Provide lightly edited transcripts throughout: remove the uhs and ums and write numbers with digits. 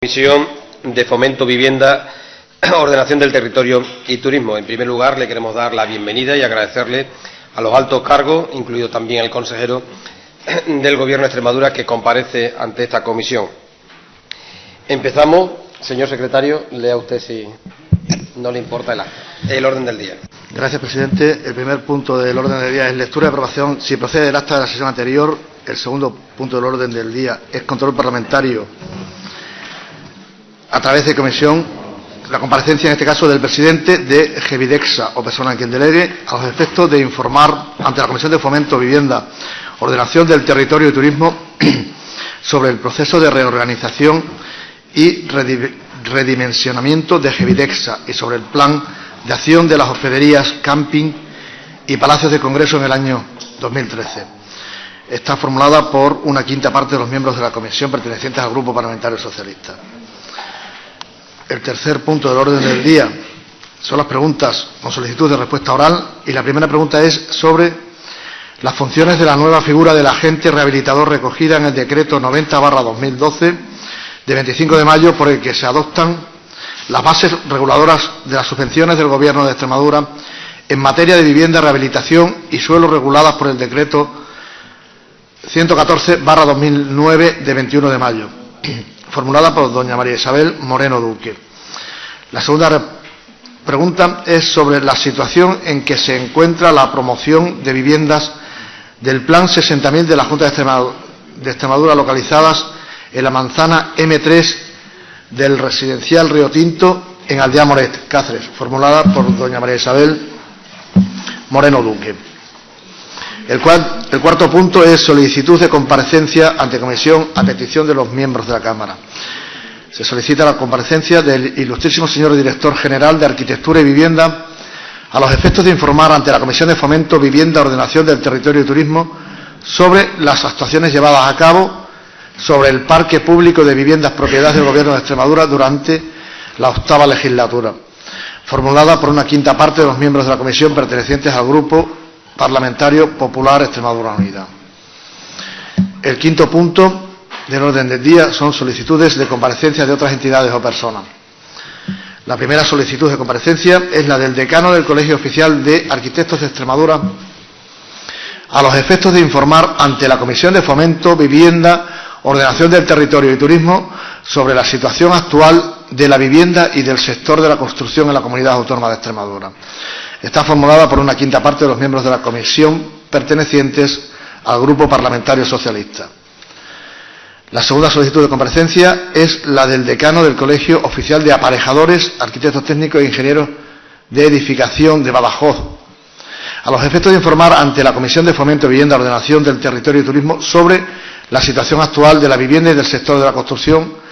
Comisión de Fomento, Vivienda, Ordenación del Territorio y Turismo. En primer lugar, le queremos dar la bienvenida y agradecerle a los altos cargos, incluido también el consejero del Gobierno de Extremadura, que comparece ante esta comisión. Empezamos. Señor secretario, lea usted, si no le importa, el orden del día. Gracias, presidente. El primer punto del orden del día es lectura y aprobación, si procede del acta de la sesión anterior. El segundo punto del orden del día es control parlamentario a través de comisión, la comparecencia en este caso del presidente de Gevidexa o persona a quien delegue, a los efectos de informar ante la Comisión de Fomento, Vivienda, Ordenación del Territorio y Turismo sobre el proceso de reorganización y redimensionamiento de Gevidexa y sobre el plan de acción de las hospederías, camping y palacios de congreso en el año 2013. Está formulada por una quinta parte de los miembros de la comisión pertenecientes al Grupo Parlamentario Socialista. El tercer punto del orden del día son las preguntas con solicitud de respuesta oral, y la primera pregunta es sobre las funciones de la nueva figura del agente rehabilitador recogida en el decreto 90/2012 de 25 de mayo, por el que se adoptan las bases reguladoras de las subvenciones del Gobierno de Extremadura en materia de vivienda, rehabilitación y suelo, reguladas por el decreto 114/2009 de 21 de mayo, formulada por doña María Isabel Moreno Duque. La segunda pregunta es sobre la situación en que se encuentra la promoción de viviendas del Plan 60.000 de la Junta de Extremadura localizadas en la manzana M3 del residencial Río Tinto en Aldea Moret, Cáceres, formulada por doña María Isabel Moreno Duque. El cuarto punto es solicitud de comparecencia ante comisión a petición de los miembros de la Cámara. Se solicita la comparecencia del ilustrísimo señor director general de Arquitectura y Vivienda a los efectos de informar ante la Comisión de Fomento, Vivienda, Ordenación del Territorio y Turismo sobre las actuaciones llevadas a cabo sobre el parque público de viviendas propiedad del Gobierno de Extremadura durante la 8ª legislatura, formulada por una quinta parte de los miembros de la comisión pertenecientes al Grupo Parlamentario Popular Extremadura Unida. El quinto punto del orden del día son solicitudes de comparecencia de otras entidades o personas. La primera solicitud de comparecencia es la del decano del Colegio Oficial de Arquitectos de Extremadura a los efectos de informar ante la Comisión de Fomento, Vivienda, Ordenación del Territorio y Turismo sobre la situación actual de la vivienda y del sector de la construcción en la Comunidad Autónoma de Extremadura. Está formulada por una quinta parte de los miembros de la comisión pertenecientes al Grupo Parlamentario Socialista. La segunda solicitud de comparecencia es la del decano del Colegio Oficial de Aparejadores, Arquitectos Técnicos e Ingenieros de Edificación de Badajoz, a los efectos de informar ante la Comisión de Fomento, Vivienda, Ordenación del Territorio y Turismo sobre la situación actual de la vivienda y del sector de la construcción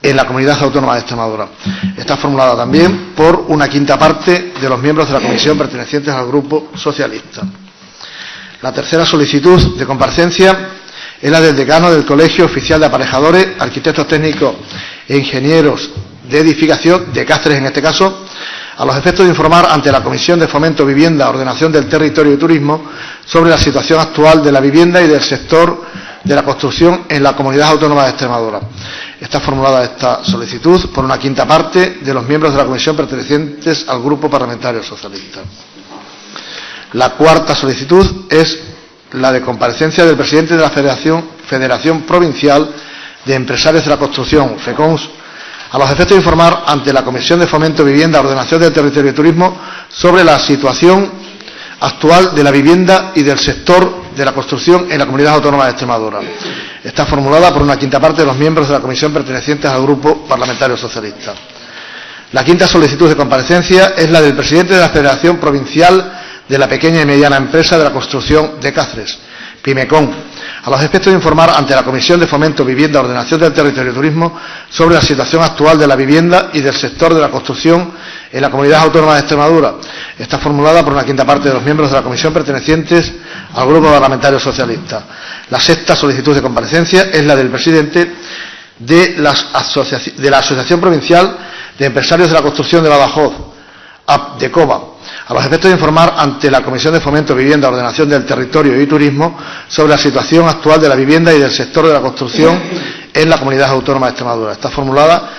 en la Comunidad Autónoma de Extremadura. Está formulada también por una quinta parte de los miembros de la comisión pertenecientes al Grupo Socialista. La tercera solicitud de comparecencia es la del decano del Colegio Oficial de Aparejadores, Arquitectos Técnicos e Ingenieros de Edificación, de Cáceres en este caso, a los efectos de informar ante la Comisión de Fomento, Vivienda, Ordenación del Territorio y Turismo sobre la situación actual de la vivienda y del sector de la construcción en la Comunidad Autónoma de Extremadura. Está formulada esta solicitud por una quinta parte de los miembros de la comisión pertenecientes al Grupo Parlamentario Socialista. La cuarta solicitud es la de comparecencia del presidente de la Federación Provincial de Empresarios de la Construcción, FECONS, a los efectos de informar ante la Comisión de Fomento, Vivienda, Ordenación del Territorio y Turismo sobre la situación actual de la vivienda y del sector de la construcción en la Comunidad Autónoma de Extremadura. Está formulada por una quinta parte de los miembros de la comisión pertenecientes al Grupo Parlamentario Socialista. La quinta solicitud de comparecencia es la del presidente de la Federación Provincial de la Pequeña y Mediana Empresa de la Construcción de Cáceres, PIMECON, a los efectos de informar ante la Comisión de Fomento, Vivienda, Ordenación del Territorio y Turismo sobre la situación actual de la vivienda y del sector de la construcción en la Comunidad Autónoma de Extremadura. Está formulada por una quinta parte de los miembros de la comisión pertenecientes al Grupo Parlamentario Socialista. La sexta solicitud de comparecencia es la del presidente de la Asociación Provincial de Empresarios de la Construcción de Badajoz, APDECOBA, a los efectos de informar ante la Comisión de Fomento, Vivienda, Ordenación del Territorio y Turismo sobre la situación actual de la vivienda y del sector de la construcción en la Comunidad Autónoma de Extremadura. Está formulada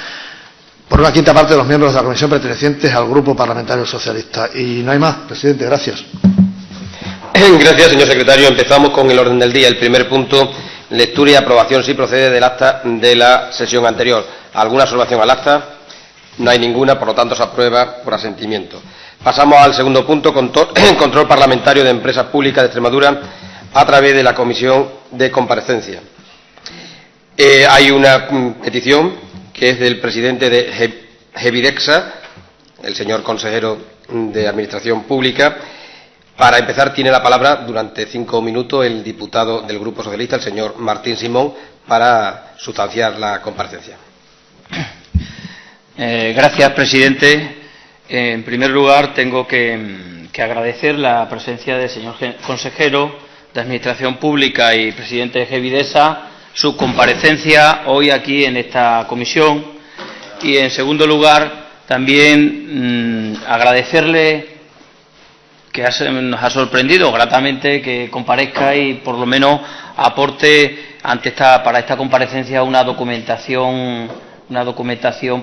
por una quinta parte de los miembros de la Comisión pertenecientes al Grupo Parlamentario Socialista. Y no hay más, presidente. Gracias. Gracias, señor secretario. Empezamos con el orden del día. El primer punto, lectura y aprobación, si procede, del acta de la sesión anterior. ¿Alguna observación al acta? No hay ninguna, por lo tanto se aprueba por asentimiento. Pasamos al segundo punto, control parlamentario de empresas públicas de Extremadura a través de la Comisión de Comparecencia. Hay una petición que es del presidente de Hevidexa, el señor consejero de Administración Pública. Para empezar, tiene la palabra durante 5 minutos el diputado del Grupo Socialista, el señor Martín Simón, para sustanciar la comparecencia. Gracias, presidente. En primer lugar, tengo que agradecer la presencia del señor consejero de Administración Pública y presidente de Hevidesa, su comparecencia hoy aquí en esta comisión. Y, en segundo lugar, también agradecerle que nos ha sorprendido gratamente que comparezca y, por lo menos, aporte para esta comparecencia una documentación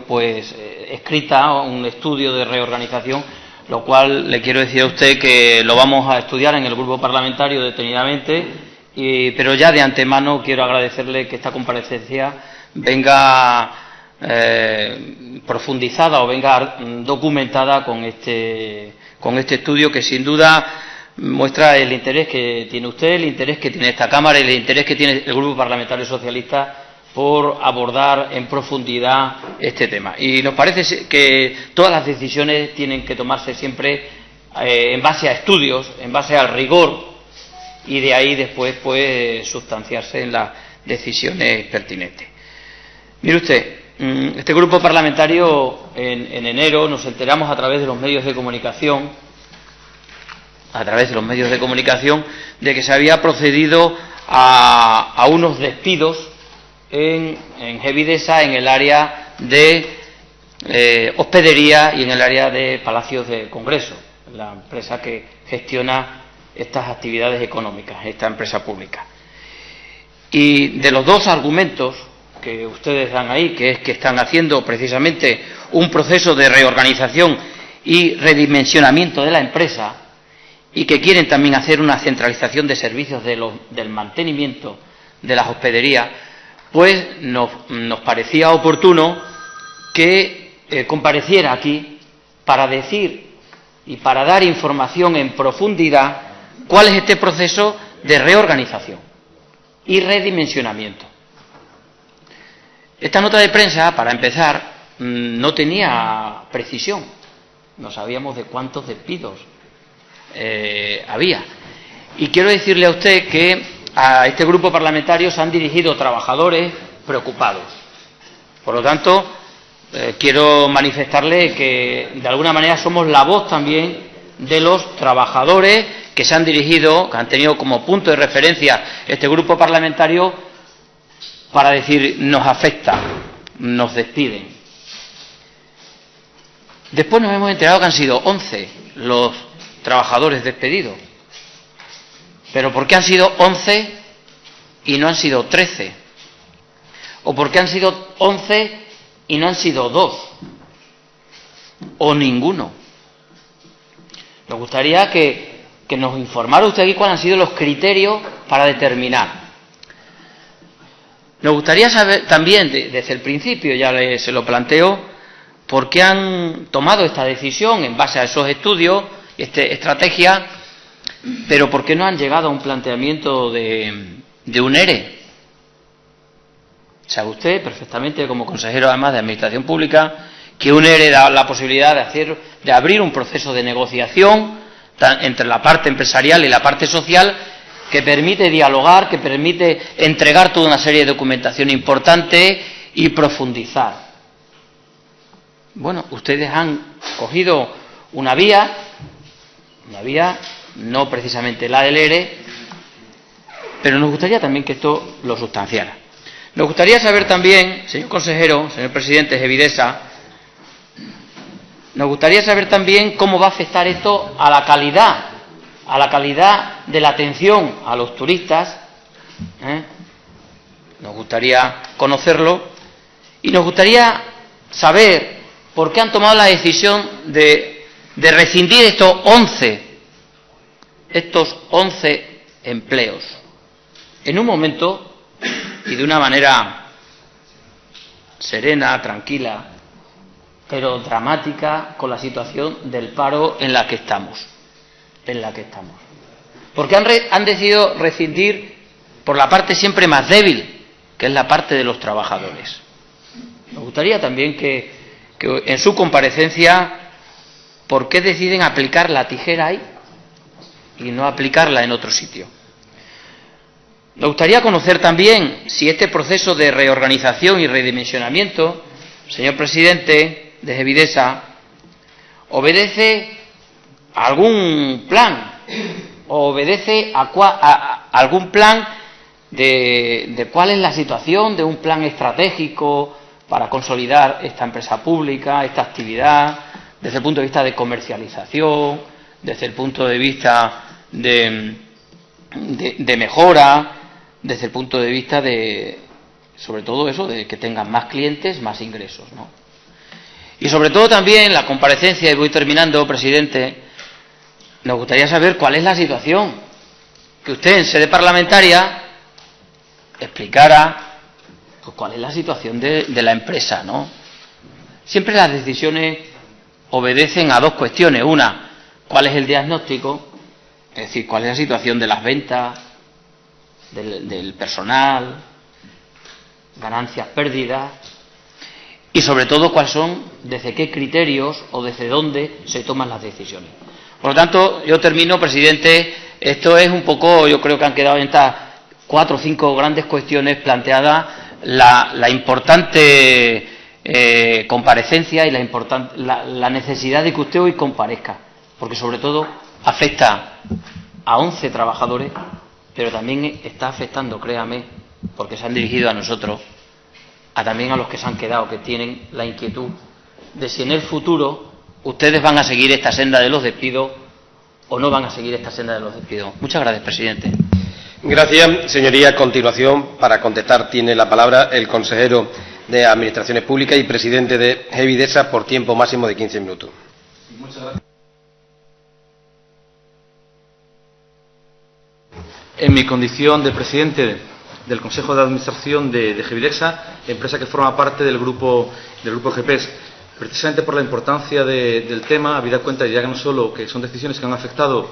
pues escrita, un estudio de reorganización, lo cual le quiero decir a usted que lo vamos a estudiar en el grupo parlamentario detenidamente, pero ya de antemano quiero agradecerle que esta comparecencia venga profundizada o venga documentada con este estudio, que sin duda muestra el interés que tiene usted, el interés que tiene esta Cámara y el interés que tiene el Grupo Parlamentario Socialista por abordar en profundidad este tema. Y nos parece que todas las decisiones tienen que tomarse siempre en base a estudios, en base al rigor, y de ahí después pues sustanciarse en las decisiones pertinentes. Mire usted, este grupo parlamentario en enero nos enteramos a través de los medios de comunicación, de que se había procedido a unos despidos en Hevidesa, en el área de hospedería y en el área de palacios de congreso, la empresa que gestiona estas actividades económicas, esta empresa pública. Y de los dos argumentos que ustedes dan ahí, que es que están haciendo precisamente un proceso de reorganización y redimensionamiento de la empresa y que quieren también hacer una centralización de servicios del mantenimiento de las hospederías, pues nos parecía oportuno que compareciera aquí para decir y para dar información en profundidad cuál es este proceso de reorganización y redimensionamiento. Esta nota de prensa, para empezar, no tenía precisión. No sabíamos de cuántos despidos había. Y quiero decirle a usted que a este grupo parlamentario se han dirigido trabajadores preocupados. Por lo tanto, quiero manifestarle que de alguna manera somos la voz también de los trabajadores que se han dirigido, que han tenido como punto de referencia este grupo parlamentario para decir nos afecta, nos despiden. Después nos hemos enterado que han sido 11 los trabajadores despedidos. ¿Pero por qué han sido 11 y no han sido 13? ¿O por qué han sido 11 y no han sido 2? ¿O ninguno? Nos gustaría que nos informara usted aquí cuáles han sido los criterios para determinar. Nos gustaría saber también, desde el principio, ya se lo planteo, por qué han tomado esta decisión en base a esos estudios y esta estrategia, pero por qué no han llegado a un planteamiento de un ERE. Sabe usted perfectamente, como consejero además de Administración Pública, que un ERE da la posibilidad de abrir un proceso de negociación entre la parte empresarial y la parte social, que permite dialogar, que permite entregar toda una serie de documentación importante y profundizar. Bueno, ustedes han cogido una vía no precisamente la del ERE, pero nos gustaría también que esto lo sustanciara. Nos gustaría saber también, señor consejero, señor presidente de Hevidesa, nos gustaría saber también cómo va a afectar esto a la calidad de la atención a los turistas, Nos gustaría conocerlo y nos gustaría saber por qué han tomado la decisión de rescindir estos 11 empleos en un momento y de una manera serena, tranquila, pero dramática con la situación del paro en la que estamos. Porque han decidido rescindir por la parte siempre más débil, que es la parte de los trabajadores. Nos gustaría también que en su comparecencia, ¿por qué deciden aplicar la tijera ahí y no aplicarla en otro sitio? Nos gustaría conocer también si este proceso de reorganización y redimensionamiento, señor presidente de Gevidesa, obedece a algún plan, o obedece a algún plan de cuál es la situación de un plan estratégico para consolidar esta empresa pública, esta actividad, desde el punto de vista de comercialización, desde el punto de vista de mejora, desde el punto de vista de, sobre todo eso, de que tengan más clientes, más ingresos, ¿no? Y sobre todo también la comparecencia, y voy terminando, presidente, nos gustaría saber cuál es la situación, que usted en sede parlamentaria explicara pues, cuál es la situación de la empresa, ¿no? Siempre las decisiones obedecen a dos cuestiones. Una, cuál es el diagnóstico, es decir, cuál es la situación de las ventas, del personal, ganancias, pérdidas, y sobre todo cuáles son, desde qué criterios o desde dónde se toman las decisiones. Por lo tanto, yo termino, presidente. Esto es un poco, yo creo que han quedado en estas 4 o 5 grandes cuestiones planteadas la importante comparecencia y la necesidad de que usted hoy comparezca, porque sobre todo afecta a 11 trabajadores, pero también está afectando, créame, porque se han dirigido a nosotros, también a los que se han quedado, que tienen la inquietud de si en el futuro ustedes van a seguir esta senda de los despidos o no van a seguir esta senda de los despidos. Muchas gracias, presidente. Gracias, señoría. A continuación, para contestar, tiene la palabra el consejero de Administraciones Públicas y presidente de Gevidesa por tiempo máximo de 15 minutos. Muchas gracias. En mi condición de presidente del Consejo de Administración de Gevidesa, empresa que forma parte del grupo GEPES, precisamente por la importancia del tema, habida cuenta ya que no solo que son decisiones que han afectado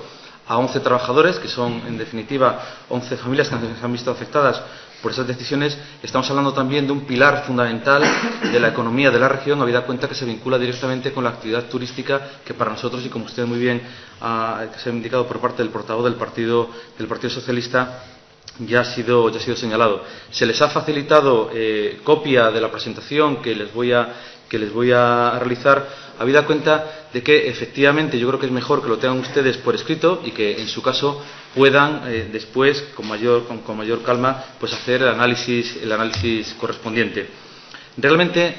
a 11 trabajadores, que son en definitiva 11 familias que se han visto afectadas por esas decisiones, estamos hablando también de un pilar fundamental de la economía de la región, habida cuenta que se vincula directamente con la actividad turística, que para nosotros, y como usted muy bien se ha indicado por parte del portavoz del Partido Socialista, ya ha sido señalado. Se les ha facilitado copia de la presentación que les voy a realizar, habida cuenta de que efectivamente yo creo que es mejor que lo tengan ustedes por escrito y que en su caso puedan después con mayor calma pues hacer el análisis correspondiente. Realmente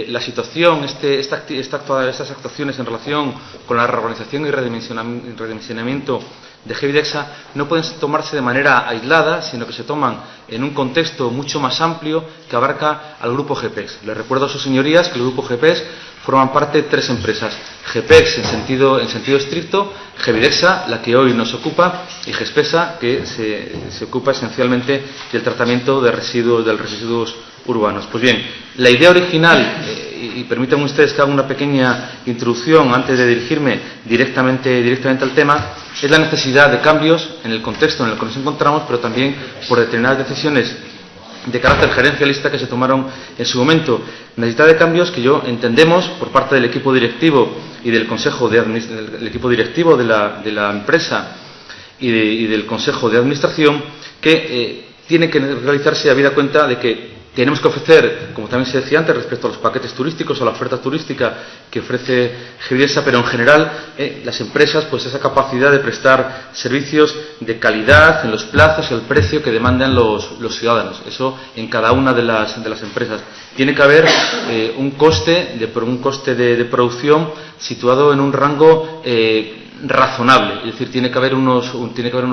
la situación, estas actuaciones en relación con la reorganización y redimensionamiento de Gevidesa no pueden tomarse de manera aislada, sino que se toman en un contexto mucho más amplio que abarca al grupo GEPEX. Les recuerdo a sus señorías que el grupo GEPEX forman parte de 3 empresas: GEPEX en sentido estricto, Gevidesa, la que hoy nos ocupa, y GESPESA, que se ocupa esencialmente del tratamiento de residuos urbanos. Pues bien, la idea original, y permítanme ustedes que haga una pequeña introducción antes de dirigirme directamente al tema, es la necesidad de cambios en el contexto en el que nos encontramos, pero también por determinadas decisiones de carácter gerencialista que se tomaron en su momento. Necesidad de cambios que entendemos por parte del equipo directivo y del consejo del equipo directivo de la empresa y del consejo de administración, que tiene que realizarse habida cuenta de que tenemos que ofrecer, como también se decía antes, respecto a los paquetes turísticos o la oferta turística que ofrece Gevidesa, pero en general las empresas, pues esa capacidad de prestar servicios de calidad en los plazos y el precio que demandan los ciudadanos. Eso en cada una de las empresas. Tiene que haber un coste de producción situado en un rango razonable, es decir, tiene que haber unos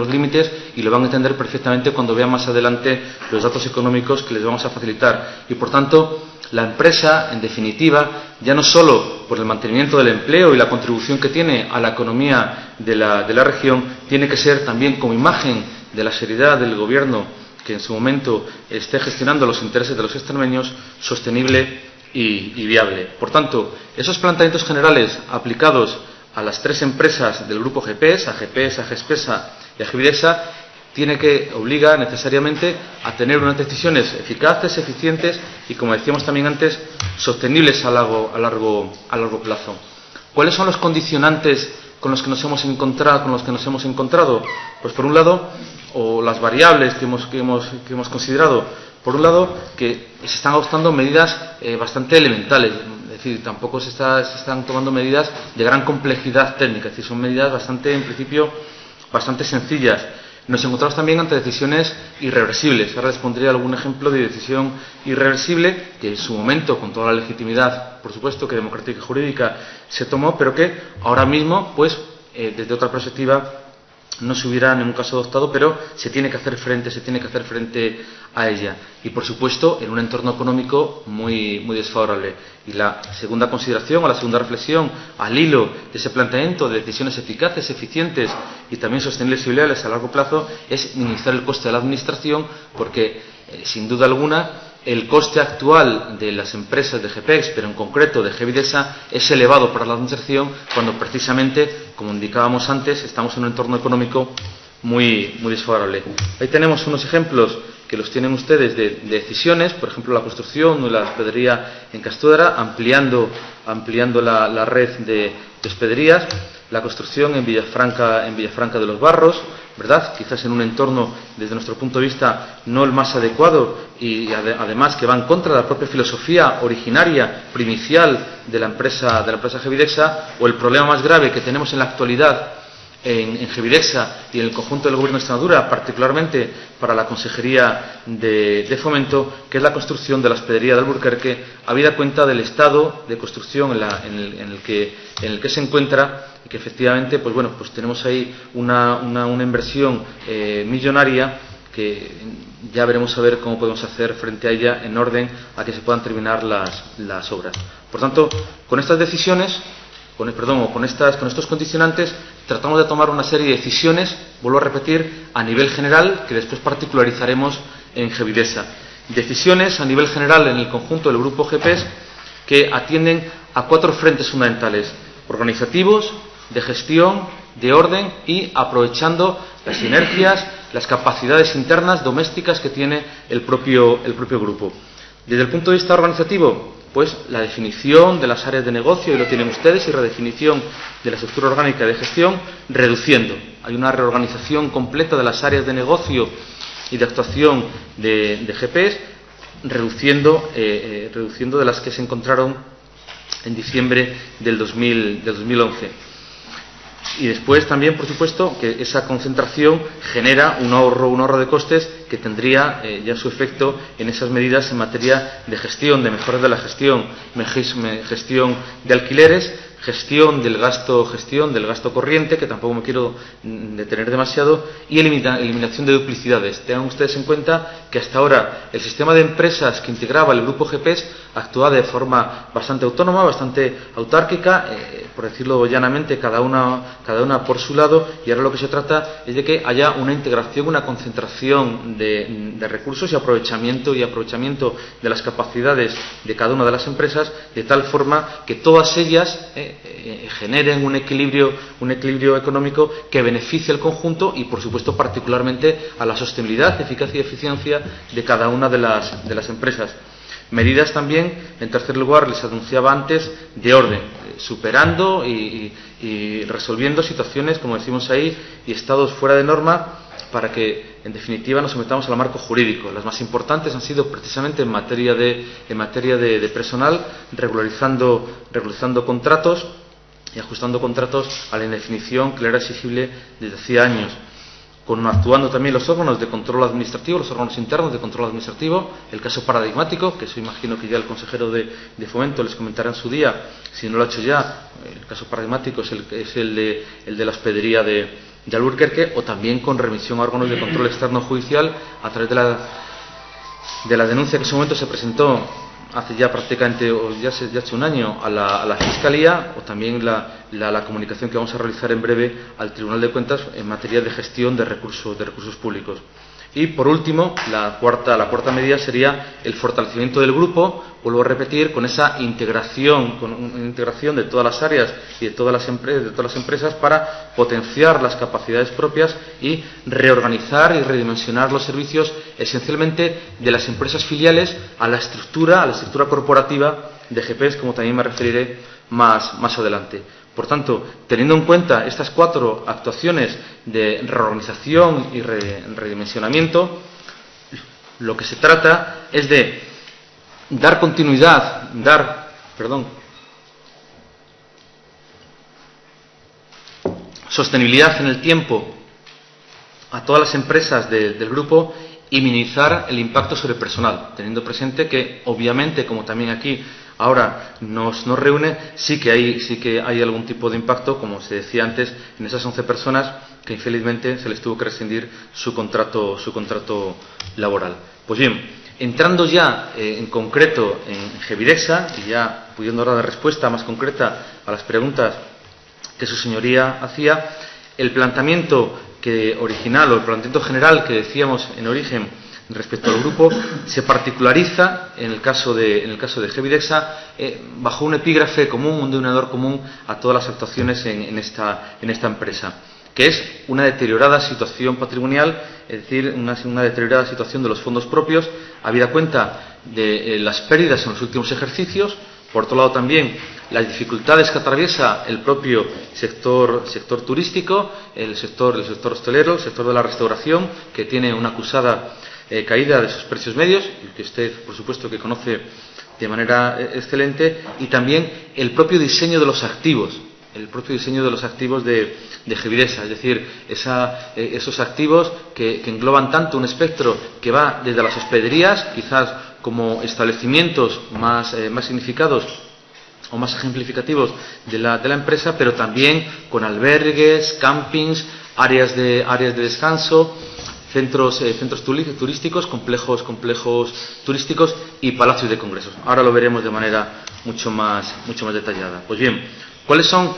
límites, y lo van a entender perfectamente cuando vean más adelante los datos económicos que les vamos a facilitar. Y por tanto, la empresa, en definitiva, ya no solo por el mantenimiento del empleo y la contribución que tiene a la economía de la región, tiene que ser también, como imagen de la seriedad del Gobierno que en su momento esté gestionando los intereses de los extremeños, sostenible y viable. Por tanto, esos planteamientos generales aplicados a las tres empresas del grupo GPS, a GPS, a Gespesa y a Gevidesa, obliga necesariamente a tener unas decisiones eficaces, eficientes y, como decíamos también antes, sostenibles a largo plazo. ¿Cuáles son los condicionantes con los que nos hemos encontrado? Pues, por un lado, o las variables que hemos considerado, por un lado, que se están adoptando medidas bastante elementales, es decir, tampoco se están tomando medidas de gran complejidad técnica, es decir, son medidas en principio, bastante sencillas. Nos encontramos también ante decisiones irreversibles. Ahora les pondría algún ejemplo de decisión irreversible que en su momento, con toda la legitimidad, por supuesto, que democrática y jurídica se tomó, pero que ahora mismo, pues, desde otra perspectiva, no se hubiera en ningún caso adoptado, pero se tiene que hacer frente a ella. Y, por supuesto, en un entorno económico muy desfavorable. Y la segunda consideración, o la segunda reflexión, al hilo de ese planteamiento de decisiones eficaces, eficientes y también sostenibles y viables a largo plazo, es minimizar el coste de la administración, porque, sin duda alguna, el coste actual de las empresas de GPEX, pero en concreto de Gevidesa, es elevado para la administración, cuando precisamente, como indicábamos antes, estamos en un entorno económico muy desfavorable. Ahí tenemos unos ejemplos que los tienen ustedes de decisiones, por ejemplo, la construcción de la hospedería en Castuera, ampliando la red de hospederías, la construcción en Villafranca de los Barros, ¿verdad? Quizás en un entorno, desde nuestro punto de vista, no el más adecuado, y además que va en contra de la propia filosofía originaria, primicial de la empresa Gevidesa, o el problema más grave que tenemos en la actualidad en Gevidesa y en el conjunto del Gobierno de Extremadura, particularmente para la Consejería de Fomento, que es la construcción de la hospedería de Alburquerque, habida cuenta del estado de construcción en el que se encuentra, y que efectivamente, pues tenemos ahí una inversión millonaria, que ya veremos a ver cómo podemos hacer frente a ella en orden a que se puedan terminar las obras. Por tanto, con estas decisiones, con estos condicionantes, tratamos de tomar una serie de decisiones, vuelvo a repetir, a nivel general, que después particularizaremos en Gevidesa. Decisiones a nivel general en el conjunto del grupo GPS que atienden a 4 frentes fundamentales: organizativos, de gestión, de orden, y aprovechando las sinergias, las capacidades internas domésticas que tiene el propio grupo. Desde el punto de vista organizativo, pues la definición de las áreas de negocio, y lo tienen ustedes, y redefinición de la estructura orgánica de gestión, reduciendo. Hay una reorganización completa de las áreas de negocio y de actuación de GPS, reduciendo de las que se encontraron en diciembre del 2011. Y después también, por supuesto, que esa concentración genera un ahorro de costes que tendría ya su efecto en esas medidas en materia de gestión, de mejoras de la gestión de alquileres, gestión del gasto corriente, que tampoco me quiero detener demasiado, y eliminación de duplicidades. Tengan ustedes en cuenta que hasta ahora el sistema de empresas que integraba el grupo GPS actuaba de forma bastante autónoma, bastante autárquica, por decirlo llanamente, cada una por su lado, y ahora lo que se trata es de que haya una integración, una concentración de recursos y aprovechamiento de las capacidades de cada una de las empresas, de tal forma que todas ellas generen un equilibrio económico que beneficie al conjunto y, por supuesto, particularmente a la sostenibilidad, eficacia y eficiencia de cada una de las empresas. Medidas también, en tercer lugar, les anunciaba antes, de orden, superando y resolviendo situaciones, como decimos ahí, y estados fuera de norma, para que, en definitiva, nos sometamos al marco jurídico. Las más importantes han sido precisamente en materia de personal, regularizando contratos y ajustando contratos a la indefinición que le era exigible desde hacía años. actuando también los órganos de control administrativo, los órganos internos de control administrativo, el caso paradigmático, que eso imagino que ya el consejero de Fomento les comentará en su día, si no lo ha hecho ya, el caso paradigmático es el de la hospedería de Alburquerque, o también con remisión a órganos de control externo judicial a través de la denuncia que en su momento se presentó hace ya prácticamente ya hace un año a la Fiscalía, o también la comunicación que vamos a realizar en breve al Tribunal de Cuentas en materia de gestión de recursos públicos. Y por último, la cuarta medida sería el fortalecimiento del grupo, vuelvo a repetir, con esa integración de todas las áreas y de todas las empresas para potenciar las capacidades propias y reorganizar y redimensionar los servicios esencialmente de las empresas filiales a la estructura corporativa de GPES, como también me referiré más adelante. Por tanto, teniendo en cuenta estas 4 actuaciones de reorganización y redimensionamiento, lo que se trata es de dar sostenibilidad en el tiempo a todas las empresas del grupo y minimizar el impacto sobre el personal, teniendo presente que, obviamente, como también aquí ahora nos reúne, sí que hay algún tipo de impacto, como se decía antes, en esas 11 personas que infelizmente se les tuvo que rescindir su contrato laboral. Pues bien, entrando ya en concreto en Gevidexa, y ya pudiendo dar respuesta más concreta a las preguntas que su señoría hacía, el planteamiento original o el planteamiento general que decíamos en origen respecto al grupo se particulariza en el caso de Gevidexa bajo un epígrafe común, un denominador común a todas las actuaciones en esta empresa, que es una deteriorada situación patrimonial, es decir, una deteriorada situación de los fondos propios, habida cuenta de las pérdidas en los últimos ejercicios. Por otro lado, también las dificultades que atraviesa el propio sector turístico, el sector hostelero, el sector de la restauración, que tiene una acusada caída de sus precios medios, que usted, por supuesto, que conoce de manera excelente, y también el propio diseño de los activos, de Gevidexa, es decir, esos activos que engloban tanto un espectro que va desde las hospederías, quizás como establecimientos más significados o más ejemplificativos de la empresa, pero también con albergues, campings, áreas de descanso, centros turísticos, complejos turísticos y palacios de congresos. Ahora lo veremos de manera mucho más detallada. Pues bien, ¿cuáles son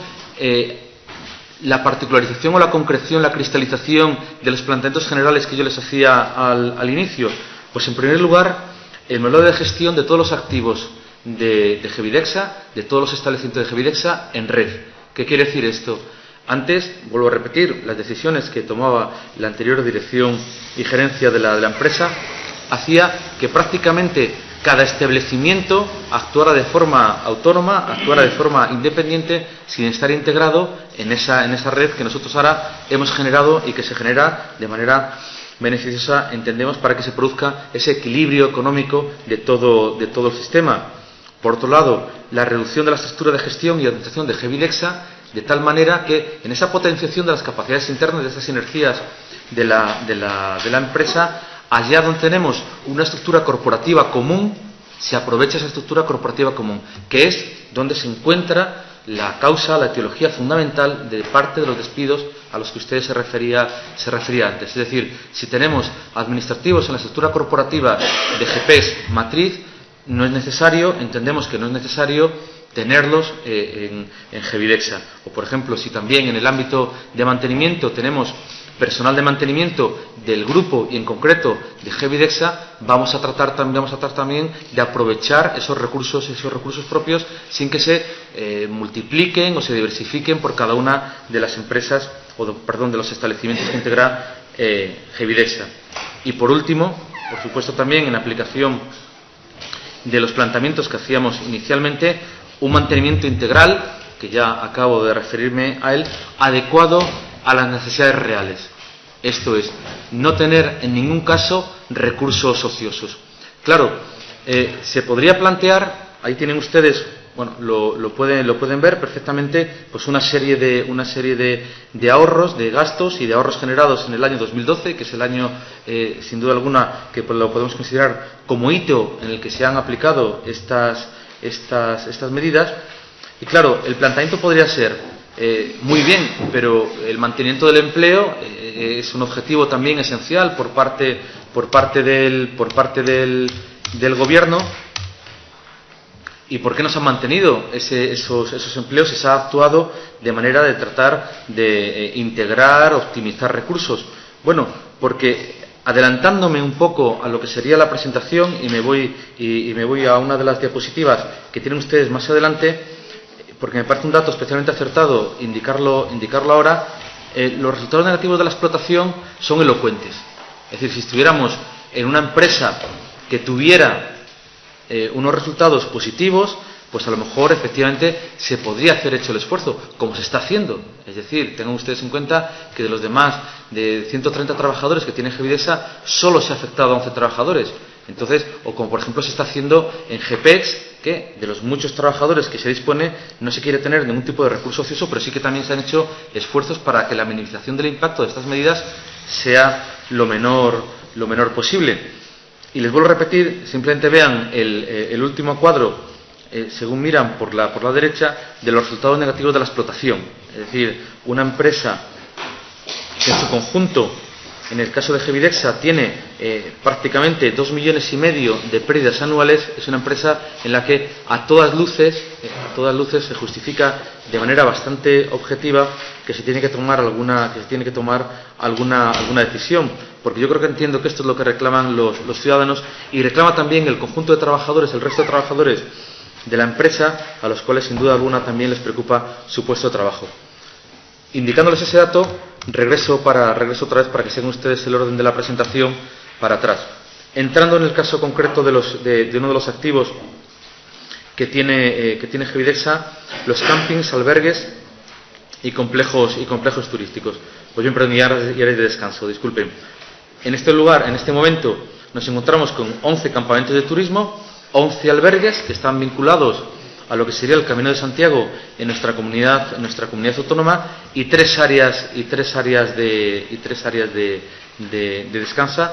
la particularización o la concreción, la cristalización de los planteamientos generales que yo les hacía al inicio? Pues en primer lugar, el modelo de gestión de todos los activos de Gevidexa, de todos los establecimientos de Gevidexa en red. ¿Qué quiere decir esto? Antes, vuelvo a repetir, las decisiones que tomaba la anterior dirección y gerencia de la empresa hacía que prácticamente cada establecimiento actuara de forma autónoma, actuara de forma independiente, sin estar integrado en esa red que nosotros ahora hemos generado y que se genera de manera beneficiosa, entendemos, para que se produzca ese equilibrio económico de todo el sistema. Por otro lado, la reducción de la estructura de gestión y administración de Gevidexa, de tal manera que en esa potenciación de las capacidades internas, de esas sinergias de la empresa, allá donde tenemos una estructura corporativa común, se aprovecha esa estructura corporativa común, que es donde se encuentra la causa, la etiología fundamental de parte de los despidos a los que usted se refería antes. Es decir, si tenemos administrativos en la estructura corporativa de GPES matriz, no es necesario, entendemos que no es necesario tenerlos en Gevidexa. O, por ejemplo, si también en el ámbito de mantenimiento tenemos personal de mantenimiento del grupo y en concreto de Gevidexa, vamos a tratar también de aprovechar esos recursos propios sin que se multipliquen o se diversifiquen por cada una de las empresas de los establecimientos que integra Gevidexa. Y por último, por supuesto, también en aplicación de los planteamientos que hacíamos inicialmente, un mantenimiento integral, que ya acabo de referirme a él, adecuado a las necesidades reales. Esto es, no tener en ningún caso recursos ociosos. Claro, se podría plantear, ahí tienen ustedes bueno, lo pueden ver perfectamente, pues una serie de ahorros, de gastos y de ahorros generados en el año 2012, que es el año, sin duda alguna, que lo podemos considerar como hito en el que se han aplicado estas medidas. Y claro, el planteamiento podría ser muy bien, pero el mantenimiento del empleo es un objetivo también esencial por parte del Gobierno. ¿Y por qué no se han mantenido esos empleos? Se ha actuado de manera de tratar de integrar, optimizar recursos. Bueno, porque adelantándome un poco a lo que sería la presentación, y me voy a una de las diapositivas que tienen ustedes más adelante, porque me parece un dato especialmente acertado indicarlo ahora, los resultados negativos de la explotación son elocuentes. Es decir, si estuviéramos en una empresa que tuviera unos resultados positivos, pues a lo mejor efectivamente se podría hacer hecho el esfuerzo, como se está haciendo. Es decir, tengan ustedes en cuenta que de los demás, de 130 trabajadores que tiene Gevidesa, solo se ha afectado a 11 trabajadores. Entonces, o como por ejemplo se está haciendo en GPEX, que de los muchos trabajadores que se dispone no se quiere tener ningún tipo de recurso ocioso, pero sí que también se han hecho esfuerzos para que la minimización del impacto de estas medidas sea lo menor posible. Y les vuelvo a repetir, simplemente vean el último cuadro, según miran por la derecha, de los resultados negativos de la explotación. Es decir, una empresa que en su conjunto, en el caso de Gevidesa, tiene prácticamente 2,5 millones de pérdidas anuales, es una empresa en la que a todas luces se justifica de manera bastante objetiva que se tiene que tomar alguna decisión, porque yo creo que entiendo que esto es lo que reclaman los ciudadanos, y reclama también el conjunto de trabajadores, el resto de trabajadores de la empresa, a los cuales sin duda alguna también les preocupa su puesto de trabajo. Indicándoles ese dato, regreso otra vez para que sigan ustedes el orden de la presentación para atrás. Entrando en el caso concreto de uno de los activos que tiene Gevidesa, los campings, albergues y complejos turísticos. Pues bien, perdón, y áreas de descanso, disculpen. En este lugar, en este momento, nos encontramos con 11 campamentos de turismo, 11 albergues que están vinculados a lo que sería el Camino de Santiago en nuestra comunidad autónoma, y tres áreas de descanso,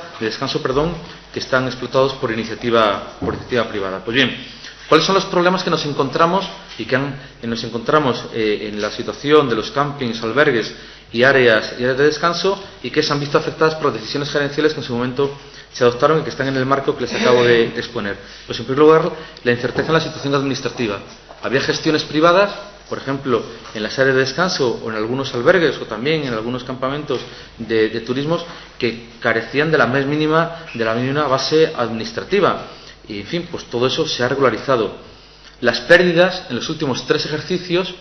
que están explotados por iniciativa privada. Pues bien, ¿cuáles son los problemas que nos encontramos en la situación de los campings, albergues y áreas de descanso, y que se han visto afectadas por las decisiones gerenciales que en su momento se adoptaron y que están en el marco que les acabo de exponer? Pues en primer lugar, la incerteza en la situación administrativa. Había gestiones privadas, por ejemplo, en las áreas de descanso o en algunos albergues o también en algunos campamentos de turismos, que carecían de la más mínima base administrativa. Y en fin, pues todo eso se ha regularizado. Las pérdidas en los últimos 3 ejercicios,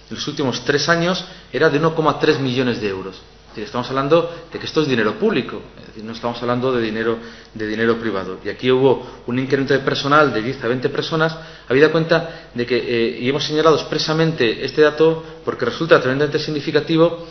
en los últimos 3 años, era de 1,3 millones de euros. Es decir, estamos hablando de que esto es dinero público, es decir, no estamos hablando de dinero privado. Y aquí hubo un incremento de personal de 10 a 20 personas, habida cuenta de que, y hemos señalado expresamente este dato porque resulta tremendamente significativo,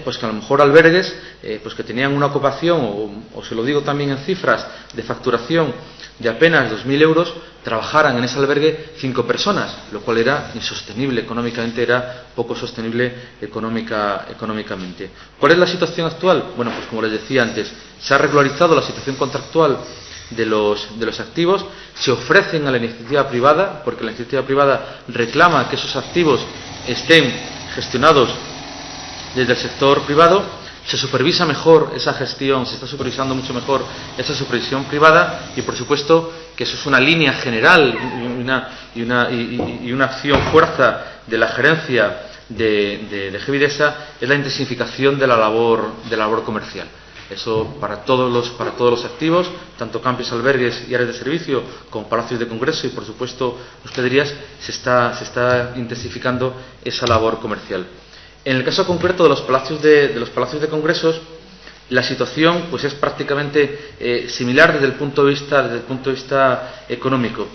pues que a lo mejor albergues pues que tenían una ocupación, o se lo digo también en cifras, de facturación de apenas 2.000 euros, trabajaran en ese albergue 5 personas, lo cual era insostenible económicamente, era poco sostenible económicamente. ¿Cuál es la situación actual? Bueno, pues como les decía antes, se ha regularizado la situación contractual de los activos, se ofrecen a la iniciativa privada, porque la iniciativa privada reclama que esos activos estén gestionados desde el sector privado. Se supervisa mejor esa gestión, se está supervisando mucho mejor esa supervisión privada, y por supuesto que eso es una línea general y una acción fuerza de la gerencia de Gevidesa, es la intensificación de la labor comercial. Eso para todos los activos, tanto campings, albergues y áreas de servicio, como palacios de congreso y por supuesto hospederías, se está intensificando esa labor comercial. En el caso concreto de los palacios de congresos, la situación pues es prácticamente similar desde el punto de vista económico.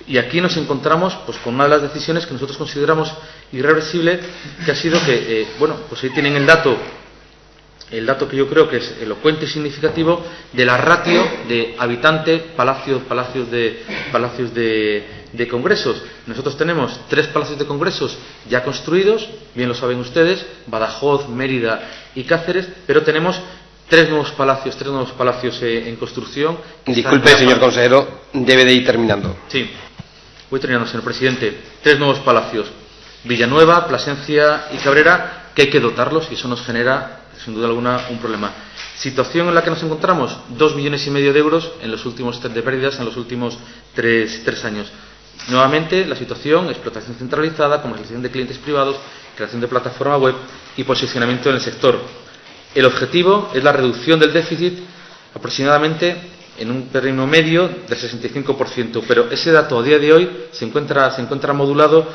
Y aquí nos encontramos pues con una de las decisiones que nosotros consideramos irreversible, que ha sido que, pues ahí tienen el dato que yo creo que es elocuente y significativo de la ratio de habitante palacios de de congresos. Nosotros tenemos 3 palacios de congresos ya construidos, bien lo saben ustedes, Badajoz, Mérida y Cáceres, pero tenemos 3 nuevos palacios en construcción. Disculpe, señor consejero, debe de ir terminando. Sí, voy terminando, señor presidente. 3 nuevos palacios, Villanueva, Plasencia y Cabrera, que hay que dotarlos y eso nos genera, sin duda alguna, un problema. Situación en la que nos encontramos, 2,5 millones de euros en los últimos de pérdidas en los últimos 3 años. Nuevamente, la situación, explotación centralizada, comercialización de clientes privados, creación de plataforma web y posicionamiento en el sector. El objetivo es la reducción del déficit aproximadamente en un término medio del 65%, pero ese dato a día de hoy se encuentra modulado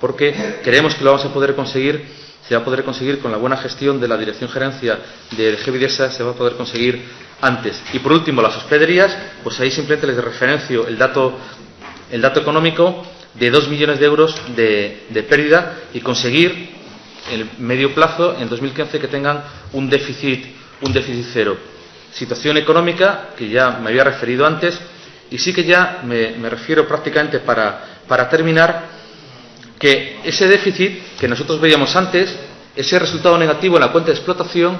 porque creemos que lo vamos a poder conseguir. Se va a poder conseguir con la buena gestión de la Dirección Gerencia de Gevidesa, se va a poder conseguir antes. Y por último, las hospederías, pues ahí simplemente les referencio el dato económico de 2 millones de euros de pérdida y conseguir en el medio plazo, en 2015, que tengan un déficit cero. Situación económica que ya me había referido antes y sí que ya me refiero prácticamente para terminar, que ese déficit que nosotros veíamos antes, ese resultado negativo en la cuenta de explotación,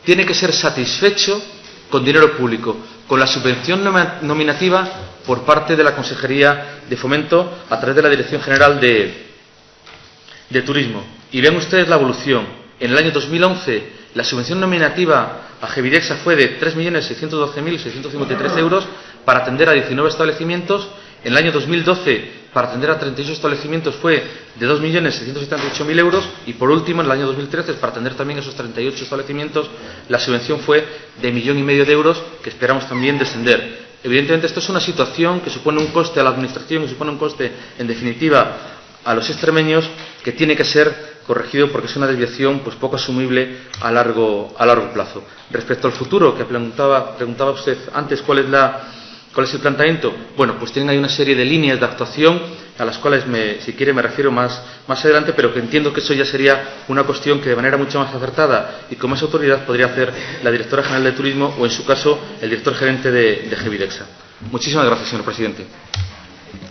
tiene que ser satisfecho con dinero público, con la subvención nominativa por parte de la Consejería de Fomento a través de la Dirección General de Turismo. Y vean ustedes la evolución. En el año 2011 la subvención nominativa a Gevidexa fue de 3.612.653 euros para atender a 19 establecimientos. En el año 2012, para atender a 38 establecimientos, fue de 2.678.000 euros. Y por último, en el año 2013, para atender también a esos 38 establecimientos, la subvención fue de 1,5 millones de euros, que esperamos también descender. Evidentemente, esto es una situación que supone un coste a la Administración, que supone un coste, en definitiva, a los extremeños, que tiene que ser corregido porque es una desviación pues poco asumible a largo plazo. Respecto al futuro, que preguntaba usted antes, ¿cuál es el planteamiento? Bueno, pues tienen ahí una serie de líneas de actuación a las cuales, si quiere, me refiero más adelante, pero que entiendo que eso ya sería una cuestión que de manera mucho más acertada y con más autoridad podría hacer la Directora General de Turismo o, en su caso, el Director Gerente de Gevidexa. Muchísimas gracias, señor presidente.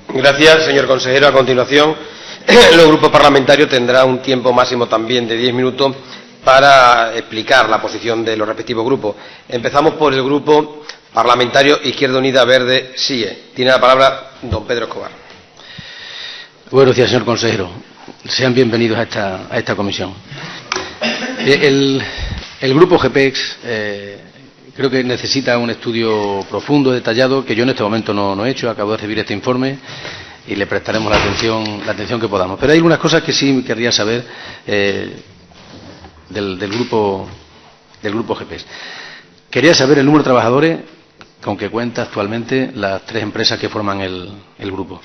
Gracias, señor consejero. A continuación, los grupos parlamentarios tendrán un tiempo máximo también de 10 minutos para explicar la posición de los respectivos grupos. Empezamos por el Grupo Parlamentario Izquierda Unida Verde SIE. Tiene la palabra don Pedro Escobar. Buenos días, señor consejero. Sean bienvenidos a esta comisión. El Grupo GPEX creo que necesita un estudio profundo, detallado, que yo en este momento no he hecho. Acabo de recibir este informe y le prestaremos la atención que podamos. Pero hay algunas cosas que sí querría saber del grupo GPEX. Quería saber el número de trabajadores con que cuenta actualmente las 3 empresas que forman el grupo.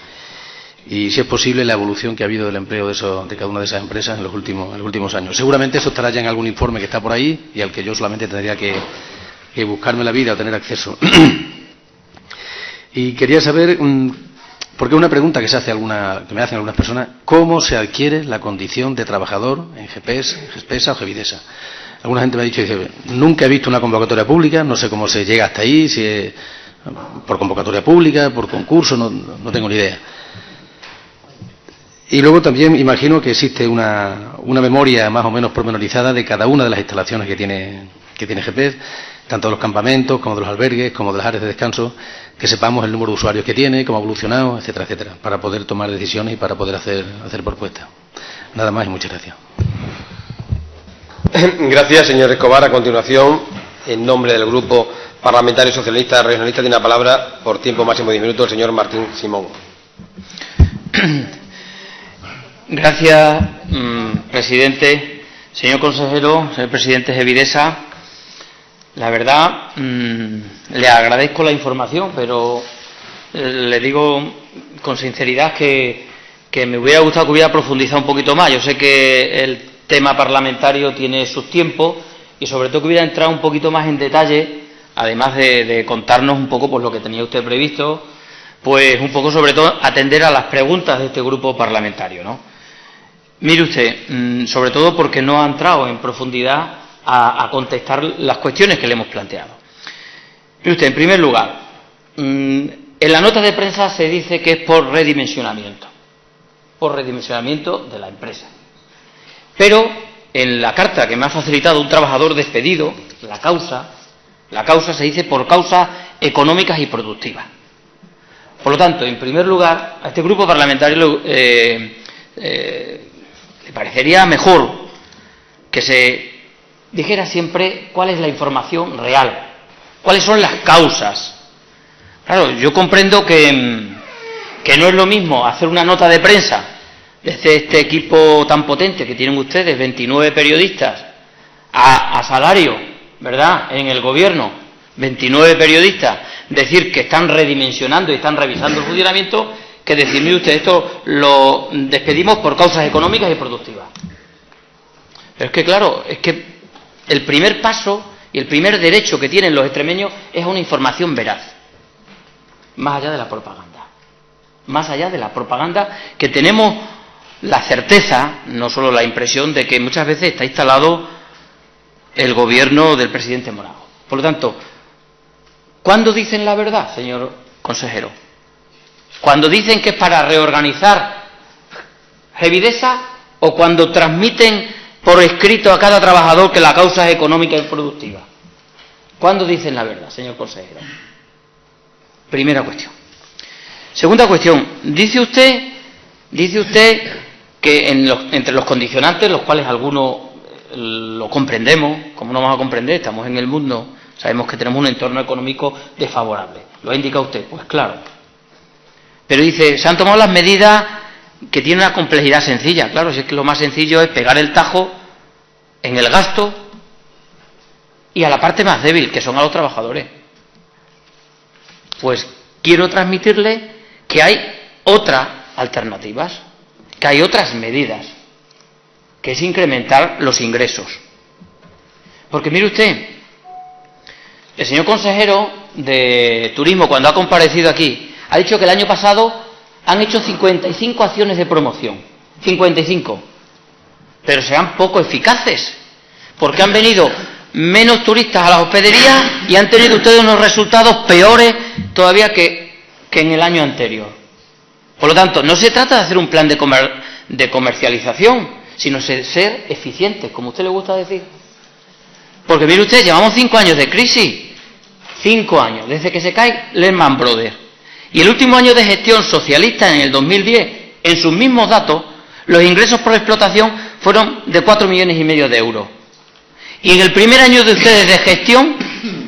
Y, si es posible, la evolución que ha habido del empleo de cada una de esas empresas en los últimos años. Seguramente eso estará ya en algún informe que está por ahí y al que yo solamente tendría que buscarme la vida o tener acceso. Y quería saber, porque es una pregunta que me hacen algunas personas, ¿cómo se adquiere la condición de trabajador en GEPESA o Gevidesa? Alguna gente me ha dicho, dice, nunca he visto una convocatoria pública, no sé cómo se llega hasta ahí, si es por convocatoria pública, por concurso, no tengo ni idea. Y luego también imagino que existe una memoria más o menos pormenorizada de cada una de las instalaciones que tiene GEPES, tanto de los campamentos como de los albergues, como de las áreas de descanso, que sepamos el número de usuarios que tiene, cómo ha evolucionado, etcétera, etcétera, para poder tomar decisiones y para poder hacer propuestas. Nada más y muchas gracias. Gracias, señor Escobar. A continuación, en nombre del Grupo Parlamentario Socialista Regionalista, tiene la palabra, por tiempo máximo de 10 minutos, el señor Martín Simón. Gracias, presidente. Señor consejero, señor presidente Gevidesa, la verdad, le agradezco la información, pero le digo con sinceridad que me hubiera gustado que hubiera profundizado un poquito más. Yo sé que el tema parlamentario tiene sus tiempos y sobre todo que hubiera entrado un poquito más en detalle, además de contarnos un poco pues lo que tenía usted previsto, pues un poco sobre todo atender a las preguntas de este grupo parlamentario, ¿no? Mire usted, sobre todo porque no ha entrado en profundidad a contestar las cuestiones que le hemos planteado. Mire usted, en primer lugar, En la nota de prensa se dice que es por redimensionamiento de la empresa. Pero en la carta que me ha facilitado un trabajador despedido, la causa se dice por causas económicas y productivas. Por lo tanto, en primer lugar, a este grupo parlamentario le parecería mejor que se dijera siempre cuál es la información real, cuáles son las causas. Claro, yo comprendo que no es lo mismo hacer una nota de prensa desde este equipo tan potente que tienen ustedes, 29 periodistas, a salario, ¿verdad?, en el gobierno, 29 periodistas, decir que están redimensionando y están revisando el funcionamiento, que decir, mire usted, esto lo despedimos por causas económicas y productivas. Pero es que, claro, es que el primer paso y el primer derecho que tienen los extremeños es a una información veraz, más allá de la propaganda. Más allá de la propaganda, que tenemos la certeza, no solo la impresión, de que muchas veces está instalado el gobierno del presidente Monago. Por lo tanto, ¿cuándo dicen la verdad, señor consejero? ¿Cuando dicen que es para reorganizar Gevidesa o cuando transmiten por escrito a cada trabajador que la causa es económica y productiva? ¿Cuándo dicen la verdad, señor consejero? Primera cuestión. Segunda cuestión. Dice usted que entre los condicionantes, los cuales algunos lo comprendemos, como no vamos a comprender, estamos en el mundo, sabemos que tenemos un entorno económico desfavorable. ¿Lo ha indicado usted? Pues claro. Pero dice, se han tomado las medidas que tienen una complejidad sencilla. Claro, si es que lo más sencillo es pegar el tajo en el gasto y a la parte más débil, que son a los trabajadores. Pues quiero transmitirle que hay otras alternativas, que hay otras medidas, que es incrementar los ingresos. Porque mire usted, el señor consejero de Turismo, cuando ha comparecido aquí, ha dicho que el año pasado han hecho 55 acciones de promoción. 55. Pero sean poco eficaces, porque han venido menos turistas a las hospederías y han tenido ustedes unos resultados peores todavía que en el año anterior. Por lo tanto, no se trata de hacer un plan de comercialización, sino de ser eficientes, como a usted le gusta decir. Porque mire usted, llevamos 5 años de crisis. 5 años, desde que se cae Lehman Brothers. Y el último año de gestión socialista, en el 2010, en sus mismos datos, los ingresos por explotación fueron de 4,5 millones de euros. Y en el primer año de ustedes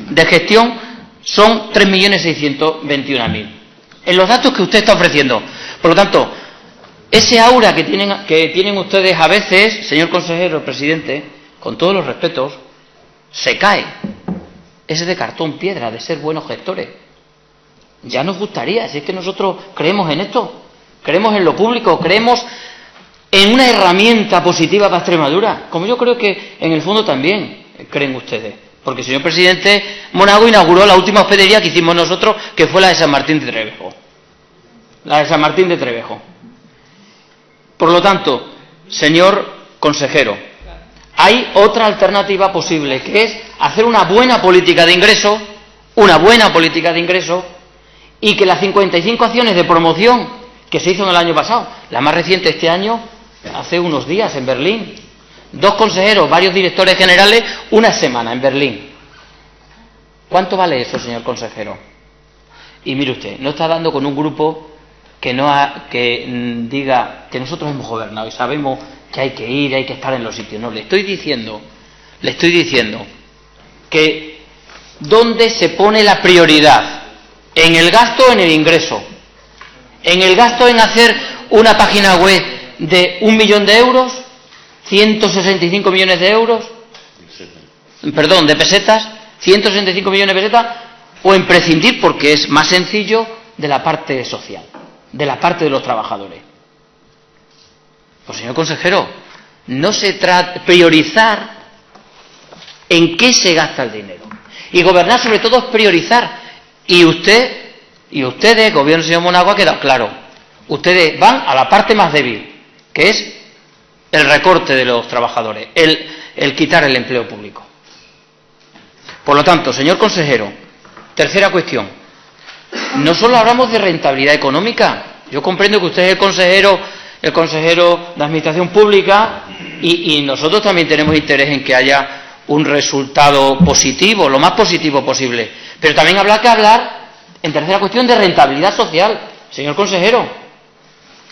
de gestión son 3.621.000. En los datos que usted está ofreciendo. Por lo tanto, ese aura que tienen ustedes a veces, señor consejero, presidente, con todos los respetos, se cae. Ese de cartón piedra, de ser buenos gestores. Ya nos gustaría, si es que nosotros creemos en esto, creemos en lo público, creemos en una herramienta positiva para Extremadura, como yo creo que en el fondo también creen ustedes. Porque el señor presidente Monago inauguró la última hospedería que hicimos nosotros, que fue la de San Martín de Trevejo. La de San Martín de Trevejo. Por lo tanto, señor consejero, hay otra alternativa posible, que es hacer una buena política de ingresos, y que las 55 acciones de promoción que se hizo en el año pasado, la más reciente este año, hace unos días en Berlín, 2 consejeros, varios directores generales, una semana en Berlín. ¿Cuánto vale eso, señor consejero? Y mire usted, no está dando con un grupo que diga que nosotros hemos gobernado y sabemos que hay que ir, hay que estar en los sitios. No, le estoy diciendo que ¿dónde se pone la prioridad? ¿En el gasto o en el ingreso? ¿En el gasto en hacer una página web de 1 millón de euros? ¿165 millones de euros? Perdón, de pesetas. 165 millones de pesetas. ¿O en prescindir, porque es más sencillo, de la parte social, de la parte de los trabajadores? Pues, señor consejero, no se trata de priorizar en qué se gasta el dinero. Y gobernar, sobre todo, es priorizar. Y ustedes, gobierno del señor Monago, ha quedado claro. Ustedes van a la parte más débil, que es el recorte de los trabajadores, el quitar el empleo público. Por lo tanto, señor consejero, tercera cuestión. no solo hablamos de rentabilidad económica. Yo comprendo que usted es el consejero de Administración Pública y nosotros también tenemos interés en que haya un resultado positivo, lo más positivo posible. Pero también habrá que hablar, en tercera cuestión, de rentabilidad social, señor consejero.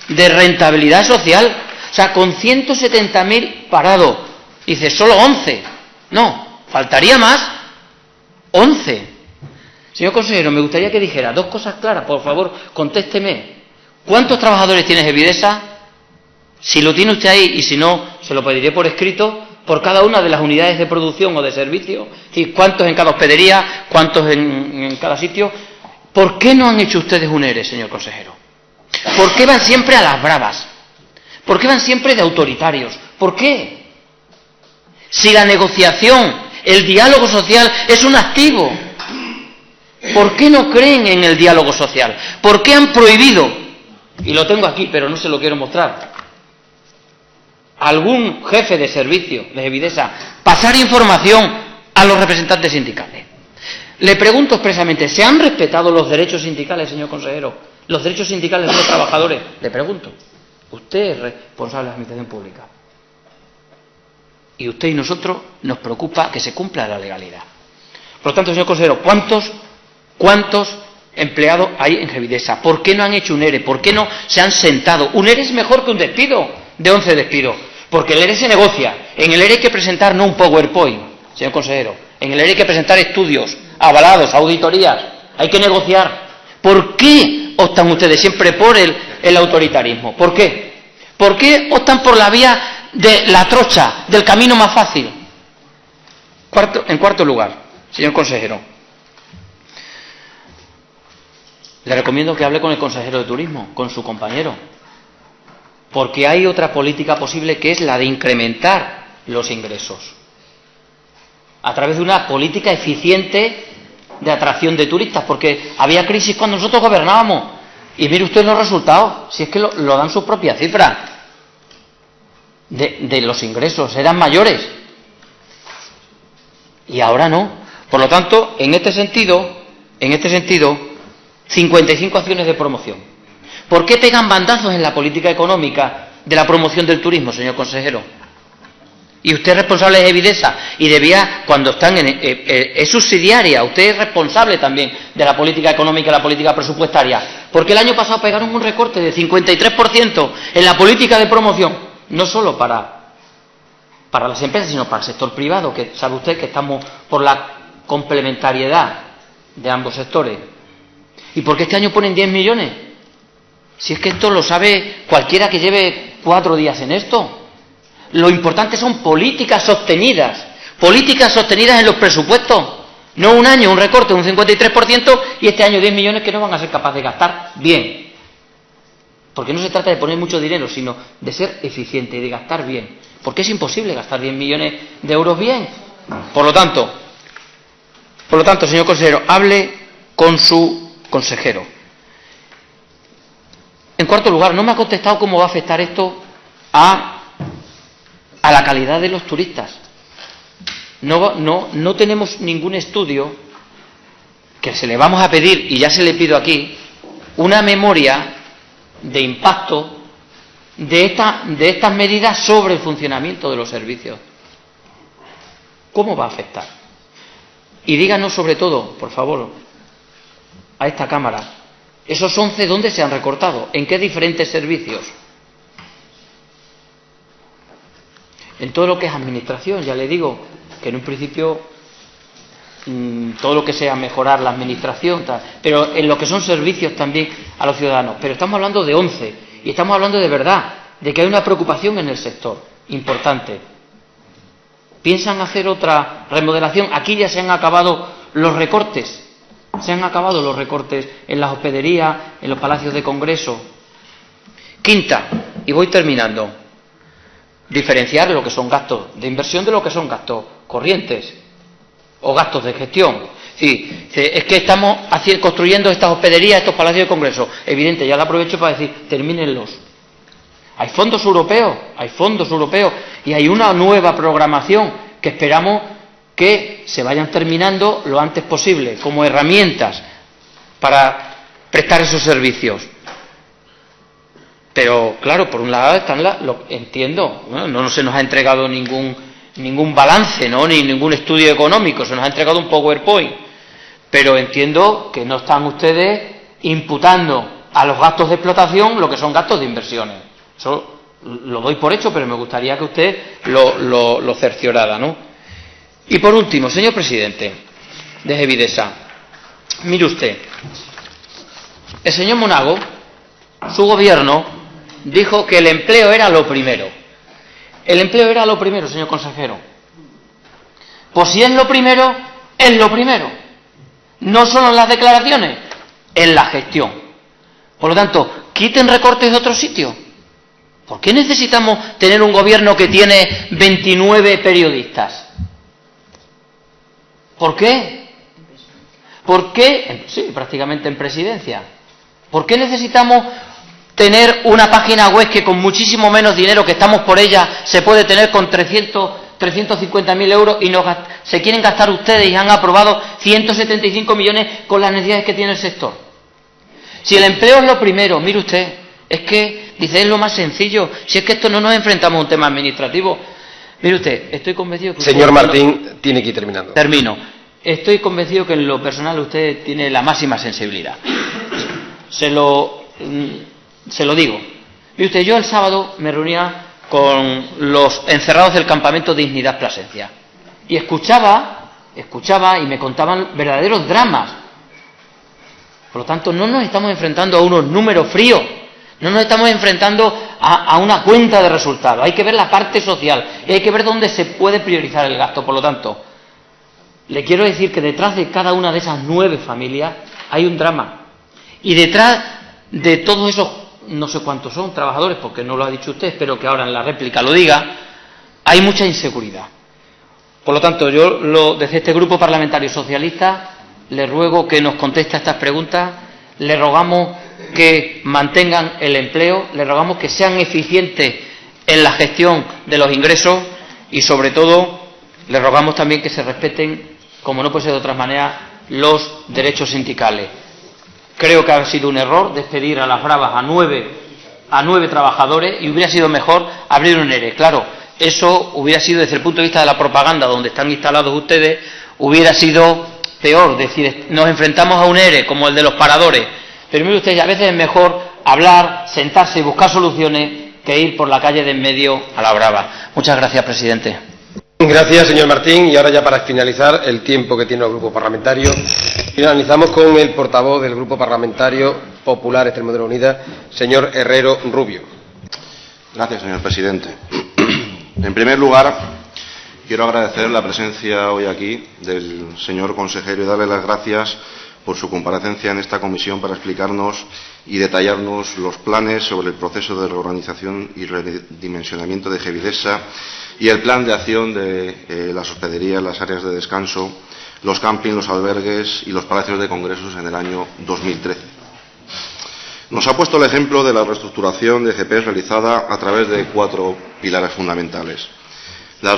De rentabilidad social. O sea, con 170.000 parados, dice, solo 11. No, faltaría más. 11. Señor consejero, me gustaría que dijera dos cosas claras, por favor, contésteme. ¿Cuántos trabajadores tiene Gevidesa? Si lo tiene usted ahí y si no, se lo pediré por escrito, por cada una de las unidades de producción o de servicio. ¿Y cuántos en cada hospedería? ¿Cuántos en cada sitio? ¿Por qué no han hecho ustedes un ERE, señor consejero? ¿Por qué van siempre a las bravas? ¿Por qué van siempre de autoritarios? ¿Por qué? Si la negociación, el diálogo social es un activo, ¿por qué no creen en el diálogo social? ¿Por qué han prohibido, y lo tengo aquí pero no se lo quiero mostrar, algún jefe de servicio de Gevidesa pasar información a los representantes sindicales? Le pregunto expresamente, ¿se han respetado los derechos sindicales, señor consejero? ¿Los derechos sindicales de los trabajadores? Le pregunto. Usted es responsable de la Administración Pública. Y usted y nosotros nos preocupa que se cumpla la legalidad. Por lo tanto, señor consejero, ¿cuántos empleados hay en Gevidesa? ¿Por qué no han hecho un ERE? ¿Por qué no se han sentado? Un ERE es mejor que un despido de 11 despidos. Porque el ERE se negocia. En el ERE hay que presentar no un PowerPoint, señor consejero. En el ERE hay que presentar estudios avalados, auditorías. Hay que negociar. ¿Por qué optan ustedes siempre por el autoritarismo? ¿Por qué? ¿Por qué optan por la vía de la trocha, del camino más fácil? En cuarto lugar, señor consejero, le recomiendo que hable con el consejero de Turismo, con su compañero, porque hay otra política posible que es la de incrementar los ingresos a través de una política eficiente de atracción de turistas, porque había crisis cuando nosotros gobernábamos y mire usted los resultados, si es que lo dan sus propias cifras de los ingresos, eran mayores y ahora no. Por lo tanto, en este sentido 55 acciones de promoción. ¿Por qué pegan bandazos en la política económica de la promoción del turismo, señor consejero? Y usted es responsable de Gevidesa y debía, cuando están es subsidiaria, usted es responsable también de la política económica y la política presupuestaria. Porque el año pasado pegaron un recorte de 53% en la política de promoción, no solo para las empresas, sino para el sector privado, que sabe usted que estamos por la complementariedad de ambos sectores. ¿Y por qué este año ponen 10 millones? Si es que esto lo sabe cualquiera que lleve 4 días en esto. Lo importante son políticas sostenidas en los presupuestos. No un año, un recorte de un 53% y este año 10 millones que no van a ser capaces de gastar bien. Porque no se trata de poner mucho dinero, sino de ser eficiente y de gastar bien. Porque es imposible gastar 10 millones de euros bien. Por lo tanto, señor consejero, hable con su consejero. En cuarto lugar, no me ha contestado cómo va a afectar esto a la calidad de los turistas. No tenemos ningún estudio, que se le vamos a pedir, y ya se le pido aquí, una memoria de impacto de estas medidas sobre el funcionamiento de los servicios. ¿Cómo va a afectar? Y díganos sobre todo, por favor, a esta Cámara, esos 11, ¿dónde se han recortado? ¿En qué diferentes servicios? En todo lo que es administración, ya le digo que en un principio todo lo que sea mejorar la administración, pero en lo que son servicios también a los ciudadanos. Pero estamos hablando de 11 y estamos hablando de verdad, de que hay una preocupación en el sector importante. ¿Piensan hacer otra remodelación? Aquí ya se han acabado los recortes. Se han acabado los recortes en las hospederías, en los palacios de congreso. Quinta, y voy terminando, diferenciar lo que son gastos de inversión de lo que son gastos corrientes o gastos de gestión. Sí, es que estamos construyendo estas hospederías, estos palacios de congreso. Evidente, ya lo aprovecho para decir, termínenlos. Hay fondos europeos y hay una nueva programación que esperamos que se vayan terminando lo antes posible como herramientas para prestar esos servicios. Pero, claro, por un lado están entiendo, no se nos ha entregado ningún balance, ¿no?, ni ningún estudio económico, se nos ha entregado un PowerPoint. Pero entiendo que no están ustedes imputando a los gastos de explotación lo que son gastos de inversiones. Eso lo doy por hecho, pero me gustaría que usted lo cerciorara, ¿no? Y por último, señor presidente de Gevidesa, mire usted, el señor Monago, su gobierno, dijo que el empleo era lo primero. El empleo era lo primero, señor consejero. Pues si es lo primero, es lo primero. No solo en las declaraciones, en la gestión. Por lo tanto, quiten recortes de otros sitios. ¿Por qué necesitamos tener un gobierno que tiene 29 periodistas? ¿Por qué? ¿Por qué? Sí, prácticamente en presidencia. ¿Por qué necesitamos tener una página web que con muchísimo menos dinero que estamos por ella se puede tener con 350.000 euros y se quieren gastar ustedes y han aprobado 175 millones con las necesidades que tiene el sector? Si el empleo es lo primero, mire usted, es que, dice, es lo más sencillo, si es que esto no nos enfrentamos a un tema administrativo. Mire usted, estoy convencido que... Señor Martín, tiene que ir terminando. Termino. Estoy convencido que en lo personal usted tiene la máxima sensibilidad. Se lo digo. Mire usted, yo el sábado me reunía con los encerrados del campamento Dignidad Plasencia y escuchaba y me contaban verdaderos dramas. Por lo tanto, no nos estamos enfrentando a unos números fríos, no nos estamos enfrentando a una cuenta de resultados. Hay que ver la parte social y hay que ver dónde se puede priorizar el gasto. Por lo tanto, le quiero decir que detrás de cada una de esas 9 familias hay un drama. Y detrás de todos esos, no sé cuántos son, trabajadores, porque no lo ha dicho usted, espero que ahora en la réplica lo diga, hay mucha inseguridad. Por lo tanto, yo desde este Grupo Parlamentario Socialista le ruego que nos conteste a estas preguntas, le rogamos que mantengan el empleo, le rogamos que sean eficientes en la gestión de los ingresos y, sobre todo, le rogamos también que se respeten, como no puede ser de otra manera, los derechos sindicales. Creo que ha sido un error despedir a las bravas a 9 trabajadores y hubiera sido mejor abrir un ERE. Claro, eso hubiera sido, desde el punto de vista de la propaganda donde están instalados ustedes, hubiera sido peor. Decir, nos enfrentamos a un ERE como el de los paradores. Pero mire usted, a veces es mejor hablar, sentarse y buscar soluciones que ir por la calle de en medio a la brava. Muchas gracias, presidente. Gracias, señor Martín. Y ahora, ya para finalizar el tiempo que tiene el Grupo Parlamentario, finalizamos con el portavoz del Grupo Parlamentario Popular Extremadura Unida, señor Herrero Rubio. Gracias, señor presidente. En primer lugar, quiero agradecer la presencia hoy aquí del señor consejero y darle las gracias por su comparecencia en esta comisión para explicarnos y detallarnos los planes sobre el proceso de reorganización y redimensionamiento de Gevidesa y el plan de acción de las hospederías, las áreas de descanso, los campings, los albergues y los palacios de congresos en el año 2013. Nos ha puesto el ejemplo de la reestructuración de GPs realizada a través de 4 pilares fundamentales: la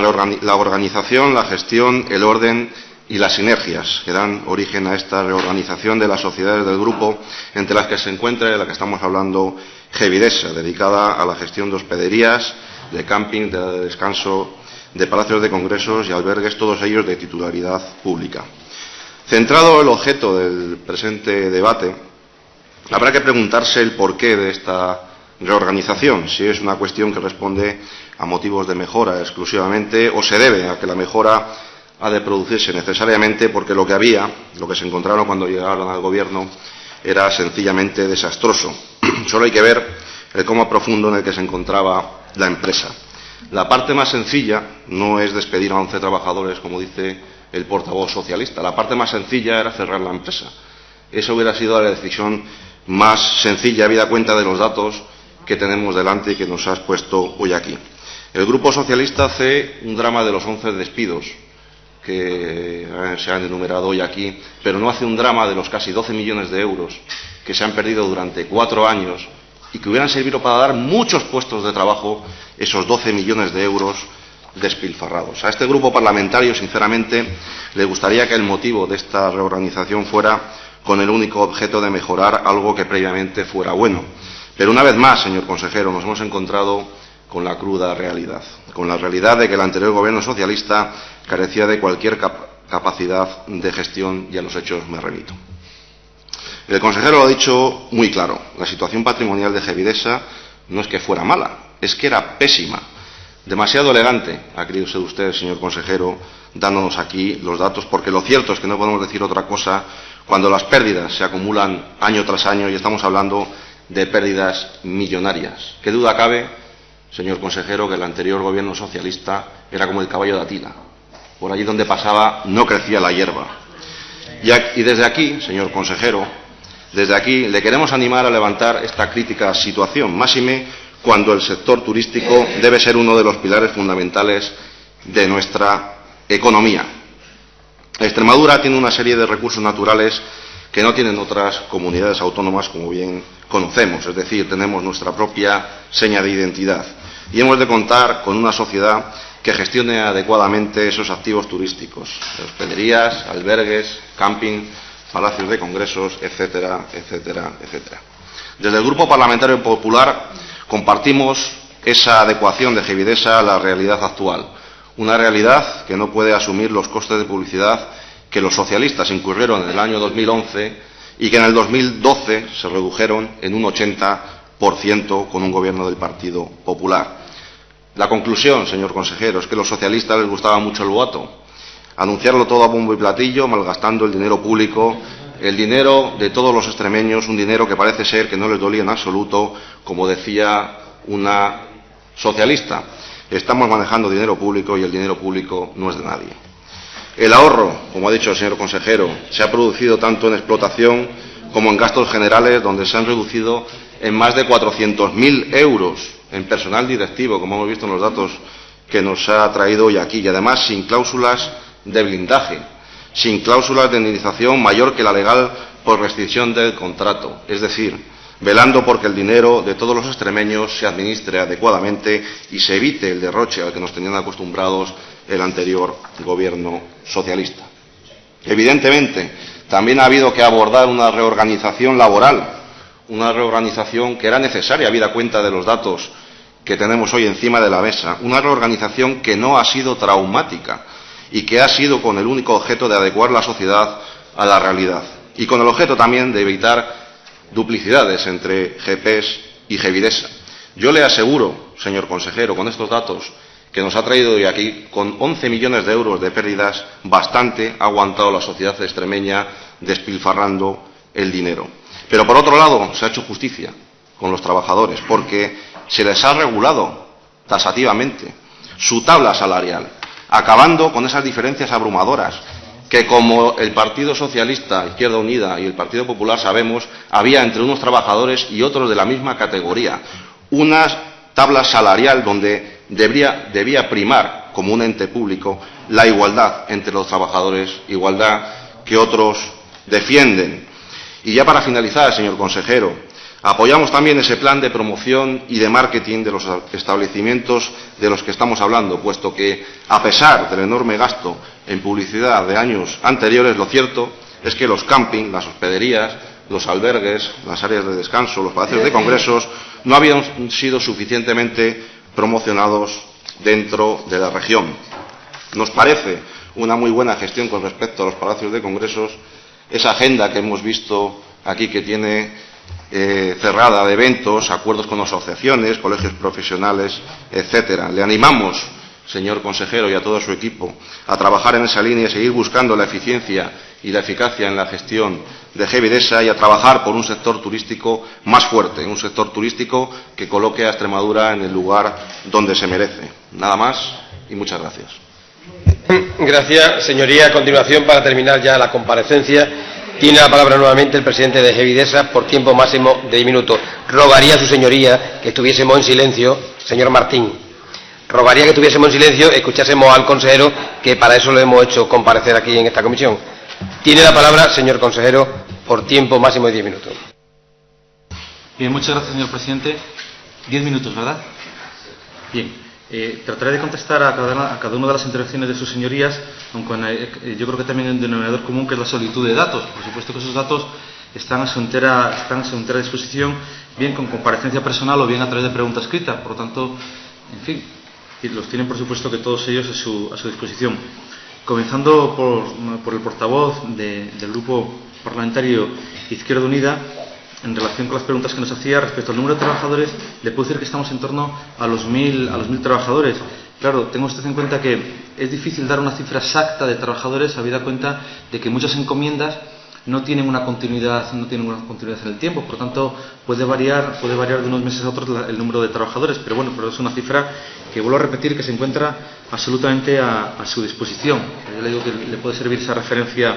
organización, la gestión, el orden y las sinergias que dan origen a esta reorganización de las sociedades del grupo, entre las que se encuentra, de la que estamos hablando, Gevidesa, dedicada a la gestión de hospederías, de camping, de descanso, de palacios de congresos y albergues, todos ellos de titularidad pública. Centrado el objeto del presente debate, habrá que preguntarse el porqué de esta reorganización, si es una cuestión que responde a motivos de mejora exclusivamente o se debe a que la mejora ha de producirse necesariamente porque lo que se encontraron cuando llegaron al gobierno era sencillamente desastroso. Solo hay que ver el coma profundo en el que se encontraba la empresa. La parte más sencilla no es despedir a 11 trabajadores, como dice el portavoz socialista. La parte más sencilla era cerrar la empresa. Esa hubiera sido la decisión más sencilla, habida cuenta de los datos que tenemos delante y que nos has puesto hoy aquí. El Grupo Socialista hace un drama de los 11 despidos que se han enumerado hoy aquí, pero no hace un drama de los casi 12 millones de euros que se han perdido durante 4 años y que hubieran servido para dar muchos puestos de trabajo, esos 12 millones de euros despilfarrados. A este grupo parlamentario, sinceramente, le gustaría que el motivo de esta reorganización fuera con el único objeto de mejorar algo que previamente fuera bueno. Pero una vez más, señor consejero, nos hemos encontrado con la cruda realidad, con la realidad de que el anterior gobierno socialista carecía de cualquier capacidad de gestión, y a los hechos me remito. El consejero lo ha dicho muy claro: la situación patrimonial de Gevidesa no es que fuera mala, es que era pésima. Demasiado elegante ha querido ser usted, señor consejero, dándonos aquí los datos, porque lo cierto es que no podemos decir otra cosa cuando las pérdidas se acumulan año tras año y estamos hablando de pérdidas millonarias. ¿Qué duda cabe, señor consejero, que el anterior gobierno socialista era como el caballo de Atila? Por allí donde pasaba no crecía la hierba. Y desde aquí, señor consejero, desde aquí le queremos animar a levantar esta crítica situación, máxime cuando el sector turístico debe ser uno de los pilares fundamentales de nuestra economía. Extremadura tiene una serie de recursos naturales que no tienen otras comunidades autónomas, como bien conocemos, es decir, tenemos nuestra propia seña de identidad y hemos de contar con una sociedad que gestione adecuadamente esos activos turísticos, hospederías, albergues, camping, palacios de congresos, etcétera, etcétera, etcétera. Desde el Grupo Parlamentario Popular compartimos esa adecuación de Gevidesa a la realidad actual, una realidad que no puede asumir los costes de publicidad que los socialistas incurrieron en el año 2011 y que en el 2012 se redujeron en un 80% con un gobierno del Partido Popular. La conclusión, señor consejero, es que a los socialistas les gustaba mucho el boato, anunciarlo todo a bombo y platillo, malgastando el dinero público, el dinero de todos los extremeños, un dinero que parece ser que no les dolía en absoluto, como decía una socialista. Estamos manejando dinero público y el dinero público no es de nadie. El ahorro, como ha dicho el señor consejero, se ha producido tanto en explotación como en gastos generales, donde se han reducido en más de 400.000 euros en personal directivo, como hemos visto en los datos que nos ha traído hoy aquí, y además sin cláusulas de blindaje, sin cláusulas de indemnización mayor que la legal por rescisión del contrato, es decir, velando porque el dinero de todos los extremeños se administre adecuadamente y se evite el derroche al que nos tenían acostumbrados el anterior gobierno socialista. Evidentemente, también ha habido que abordar una reorganización laboral, una reorganización que era necesaria, habida cuenta de los datos que tenemos hoy encima de la mesa, una reorganización que no ha sido traumática y que ha sido con el único objeto de adecuar la sociedad a la realidad y con el objeto también de evitar duplicidades entre GEPES y Gevidesa. Yo le aseguro, señor consejero, con estos datos que nos ha traído hoy aquí, con 11 millones de euros de pérdidas, bastante ha aguantado la sociedad extremeña despilfarrando el dinero. Pero por otro lado, se ha hecho justicia con los trabajadores, porque se les ha regulado tasativamente su tabla salarial, acabando con esas diferencias abrumadoras que, como el Partido Socialista, Izquierda Unida y el Partido Popular sabemos, había entre unos trabajadores y otros de la misma categoría. Una tabla salarial donde debía primar, como un ente público, la igualdad entre los trabajadores, igualdad que otros defienden. Y ya para finalizar, señor consejero, apoyamos también ese plan de promoción y de marketing de los establecimientos de los que estamos hablando, puesto que, a pesar del enorme gasto en publicidad de años anteriores, lo cierto es que los camping, las hospederías, los albergues, las áreas de descanso, los palacios de congresos no habían sido suficientemente promocionados dentro de la región. Nos parece una muy buena gestión con respecto a los palacios de congresos esa agenda que hemos visto aquí, que tiene cerrada de eventos, acuerdos con asociaciones, colegios profesionales, etcétera. Le animamos, señor consejero, y a todo su equipo a trabajar en esa línea y seguir buscando la eficiencia y la eficacia en la gestión de Gevidesa y a trabajar por un sector turístico más fuerte, un sector turístico que coloque a Extremadura en el lugar donde se merece. Nada más y muchas gracias. Gracias, señoría. A continuación, para terminar ya la comparecencia, tiene la palabra nuevamente el presidente de Gevidesa por tiempo máximo de 10 minutos. Rogaría a su señoría que estuviésemos en silencio, señor Martín. Rogaría que estuviésemos en silencio, escuchásemos al consejero, que para eso lo hemos hecho comparecer aquí en esta comisión. Tiene la palabra, señor consejero, por tiempo máximo de 10 minutos. Bien, muchas gracias, señor presidente. 10 minutos, ¿verdad? Bien. Trataré de contestar a cada una de las intervenciones de sus señorías, aunque yo creo que también hay un denominador común, que es la solitud de datos. Por supuesto que esos datos están a su entera disposición, bien con comparecencia personal o bien a través de pregunta escrita. Por lo tanto, en fin, los tienen, por supuesto, que todos ellos a su disposición. Comenzando por el portavoz del Grupo Parlamentario Izquierda Unida, en relación con las preguntas que nos hacía respecto al número de trabajadores, le puedo decir que estamos en torno a los 1.000 trabajadores. Claro, tenga usted en cuenta que es difícil dar una cifra exacta de trabajadores, habida cuenta de que muchas encomiendas no tienen una continuidad en el tiempo. Por lo tanto, puede variar de unos meses a otros el número de trabajadores, pero bueno, es una cifra que, vuelvo a repetir, que se encuentra absolutamente a su disposición. Yo le digo que le puede servir esa referencia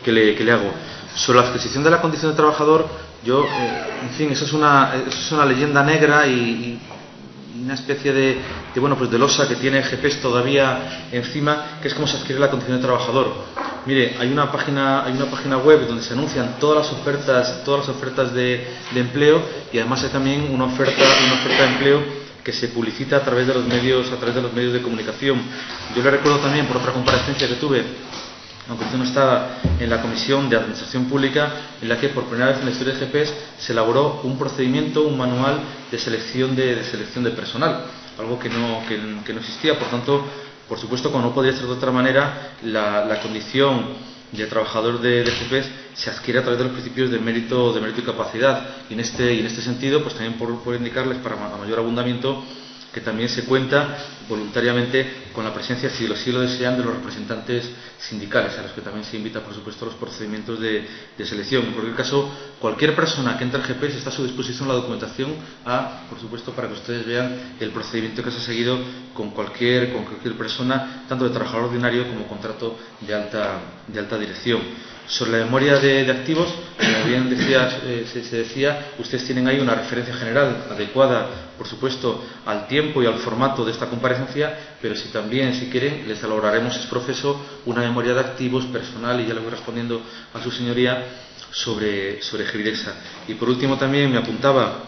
que le hago. Sobre la adquisición de la condición de trabajador, en fin, eso es una leyenda negra y una especie de losa que tiene GPES todavía encima, que es cómo se adquiere la condición de trabajador. Mire, hay una página web donde se anuncian todas las ofertas de empleo, y además hay también una oferta de empleo que se publicita a través de los medios de comunicación. Yo le recuerdo también, por otra comparecencia que tuve, aunque usted no estaba, en la Comisión de Administración Pública, en la que por primera vez en la historia de GPES se elaboró un procedimiento, un manual de selección de personal, algo que no existía. Por tanto, por supuesto, como no podría ser de otra manera, la condición de trabajador de GPES se adquiere a través de los principios de mérito y capacidad. Y en este sentido, pues también por indicarles, para mayor abundamiento, que también se cuenta voluntariamente con la presencia, si lo desean, de los representantes sindicales, a los que también se invita, por supuesto, a los procedimientos de selección. En cualquier caso, cualquier persona que entre al GPES está a su disposición la documentación, por supuesto, para que ustedes vean el procedimiento que se ha seguido con cualquier persona, tanto de trabajador ordinario como contrato de alta dirección. Sobre la memoria de activos, como bien se decía, ustedes tienen ahí una referencia general adecuada, por supuesto, al tiempo y al formato de esta comparecencia, pero si quieren, les elaboraremos ex profeso una memoria de activos personal, y ya le voy respondiendo a su señoría sobre Gevidexa. Y por último, también me apuntaba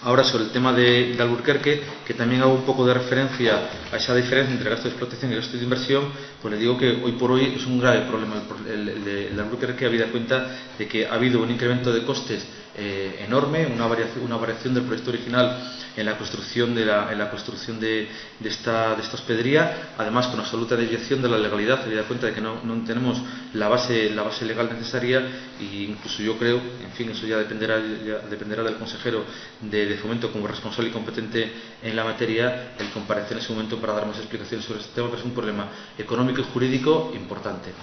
ahora sobre el tema de Alburquerque, que también hago un poco de referencia a esa diferencia entre gasto de explotación y gasto de inversión. Pues le digo que hoy por hoy es un grave problema el de Alburquerque, habida cuenta de que ha habido un incremento de costes enorme, una variación del proyecto original en la construcción de esta hospedería, además con absoluta desviación de la legalidad, habida cuenta de que no tenemos la base legal necesaria, e incluso yo creo, en fin, eso ya dependerá del consejero de Fomento como responsable y competente en la materia, el comparecer en ese momento para dar más explicaciones sobre este tema, pero es un problema económico y jurídico importante.